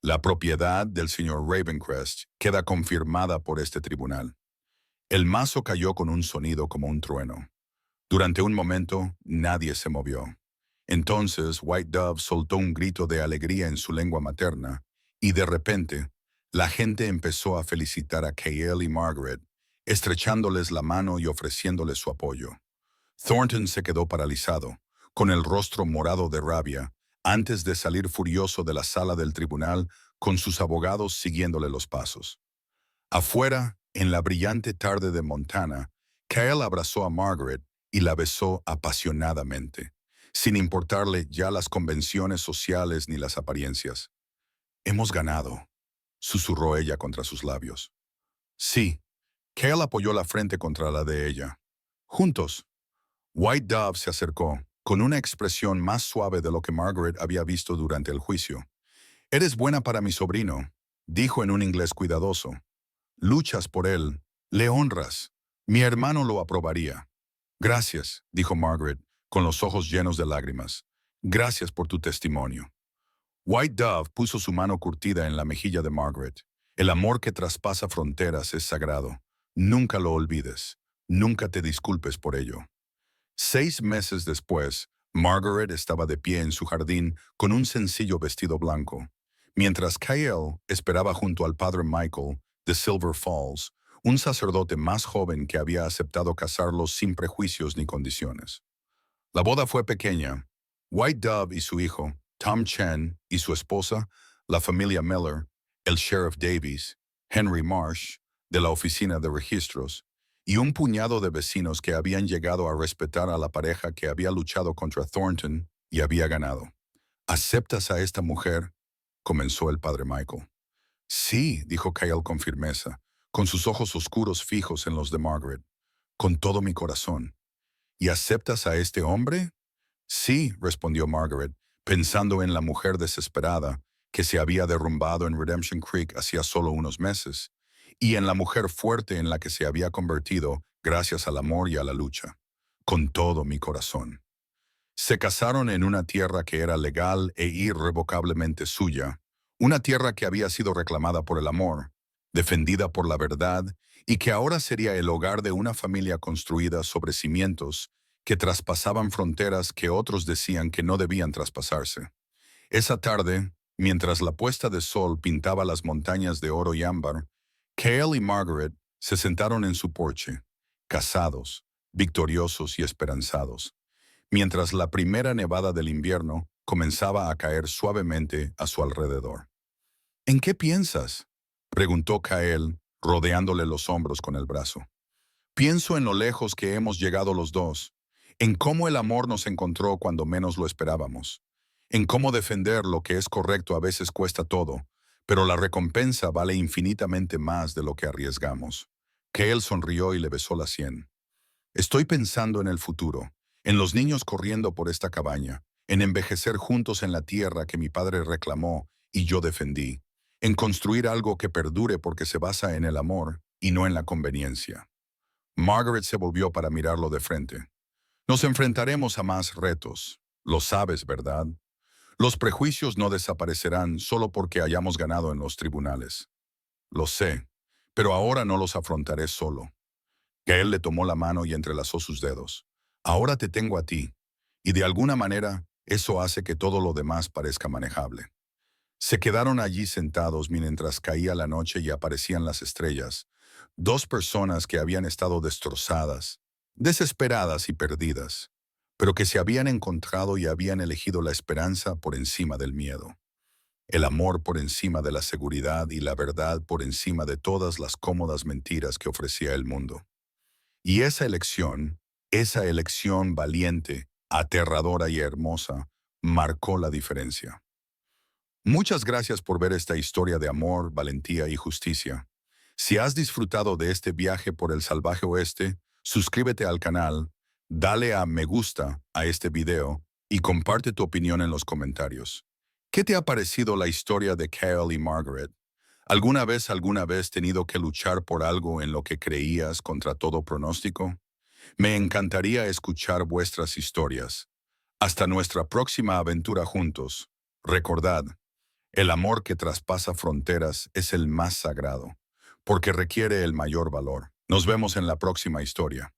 La propiedad del señor Ravencrest queda confirmada por este tribunal. El mazo cayó con un sonido como un trueno. Durante un momento, nadie se movió. Entonces, White Dove soltó un grito de alegría en su lengua materna, y de repente, la gente empezó a felicitar a Kael y Margaret, estrechándoles la mano y ofreciéndoles su apoyo. Thornton se quedó paralizado, con el rostro morado de rabia, antes de salir furioso de la sala del tribunal con sus abogados siguiéndole los pasos. Afuera, en la brillante tarde de Montana, Kael abrazó a Margaret y la besó apasionadamente, sin importarle ya las convenciones sociales ni las apariencias. «Hemos ganado», susurró ella contra sus labios. «Sí». Kael apoyó la frente contra la de ella. «Juntos». White Dove se acercó, con una expresión más suave de lo que Margaret había visto durante el juicio. «Eres buena para mi sobrino», dijo en un inglés cuidadoso. «Luchas por él, le honras. Mi hermano lo aprobaría». «Gracias», dijo Margaret, con los ojos llenos de lágrimas. «Gracias por tu testimonio». White Dove puso su mano curtida en la mejilla de Margaret. «El amor que traspasa fronteras es sagrado. Nunca lo olvides. Nunca te disculpes por ello». 6 meses después, Margaret estaba de pie en su jardín con un sencillo vestido blanco, mientras Kael esperaba junto al padre Michael de Silver Falls, un sacerdote más joven que había aceptado casarlos sin prejuicios ni condiciones. La boda fue pequeña. White Dove y su hijo, Tom Chen, y su esposa, la familia Miller, el sheriff Davies, Henry Marsh, de la oficina de registros, y un puñado de vecinos que habían llegado a respetar a la pareja que había luchado contra Thornton y había ganado. «¿Aceptas a esta mujer?», comenzó el padre Michael. «Sí», dijo Kael con firmeza, con sus ojos oscuros fijos en los de Margaret. «Con todo mi corazón». «¿Y aceptas a este hombre?». «Sí», respondió Margaret, pensando en la mujer desesperada que se había derrumbado en Redemption Creek hacía solo unos meses, y en la mujer fuerte en la que se había convertido gracias al amor y a la lucha. «Con todo mi corazón». Se casaron en una tierra que era legal e irrevocablemente suya, una tierra que había sido reclamada por el amor, defendida por la verdad y que ahora sería el hogar de una familia construida sobre cimientos que traspasaban fronteras que otros decían que no debían traspasarse. Esa tarde, mientras la puesta de sol pintaba las montañas de oro y ámbar, Kael y Margaret se sentaron en su porche, casados, victoriosos y esperanzados, mientras la primera nevada del invierno comenzaba a caer suavemente a su alrededor. «¿En qué piensas?», preguntó Kael, rodeándole los hombros con el brazo. «Pienso en lo lejos que hemos llegado los dos, en cómo el amor nos encontró cuando menos lo esperábamos, en cómo defender lo que es correcto a veces cuesta todo, pero la recompensa vale infinitamente más de lo que arriesgamos». Kael sonrió y le besó la sien. «Estoy pensando en el futuro, en los niños corriendo por esta cabaña, en envejecer juntos en la tierra que mi padre reclamó y yo defendí, en construir algo que perdure porque se basa en el amor y no en la conveniencia». Margaret se volvió para mirarlo de frente. «Nos enfrentaremos a más retos. Lo sabes, ¿verdad? Los prejuicios no desaparecerán solo porque hayamos ganado en los tribunales». «Lo sé, Pero ahora no los afrontaré solo. Gael le tomó la mano y entrelazó sus dedos. Ahora te tengo a ti. Y de alguna manera, eso hace que todo lo demás parezca manejable. Se quedaron allí sentados mientras caía la noche y aparecían las estrellas. Dos personas que habían estado destrozadas, desesperadas y perdidas, pero que se habían encontrado y habían elegido la esperanza por encima del miedo. El amor por encima de la seguridad y la verdad por encima de todas las cómodas mentiras que ofrecía el mundo. Y esa elección valiente, aterradora y hermosa, marcó la diferencia. Muchas gracias por ver esta historia de amor, valentía y justicia. Si has disfrutado de este viaje por el salvaje oeste, suscríbete al canal, dale a me gusta a este video y comparte tu opinión en los comentarios. ¿Qué te ha parecido la historia de Kyle y Margaret? ¿Alguna vez tenido que luchar por algo en lo que creías contra todo pronóstico? Me encantaría escuchar vuestras historias. Hasta nuestra próxima aventura juntos. Recordad, el amor que traspasa fronteras es el más sagrado, porque requiere el mayor valor. Nos vemos en la próxima historia.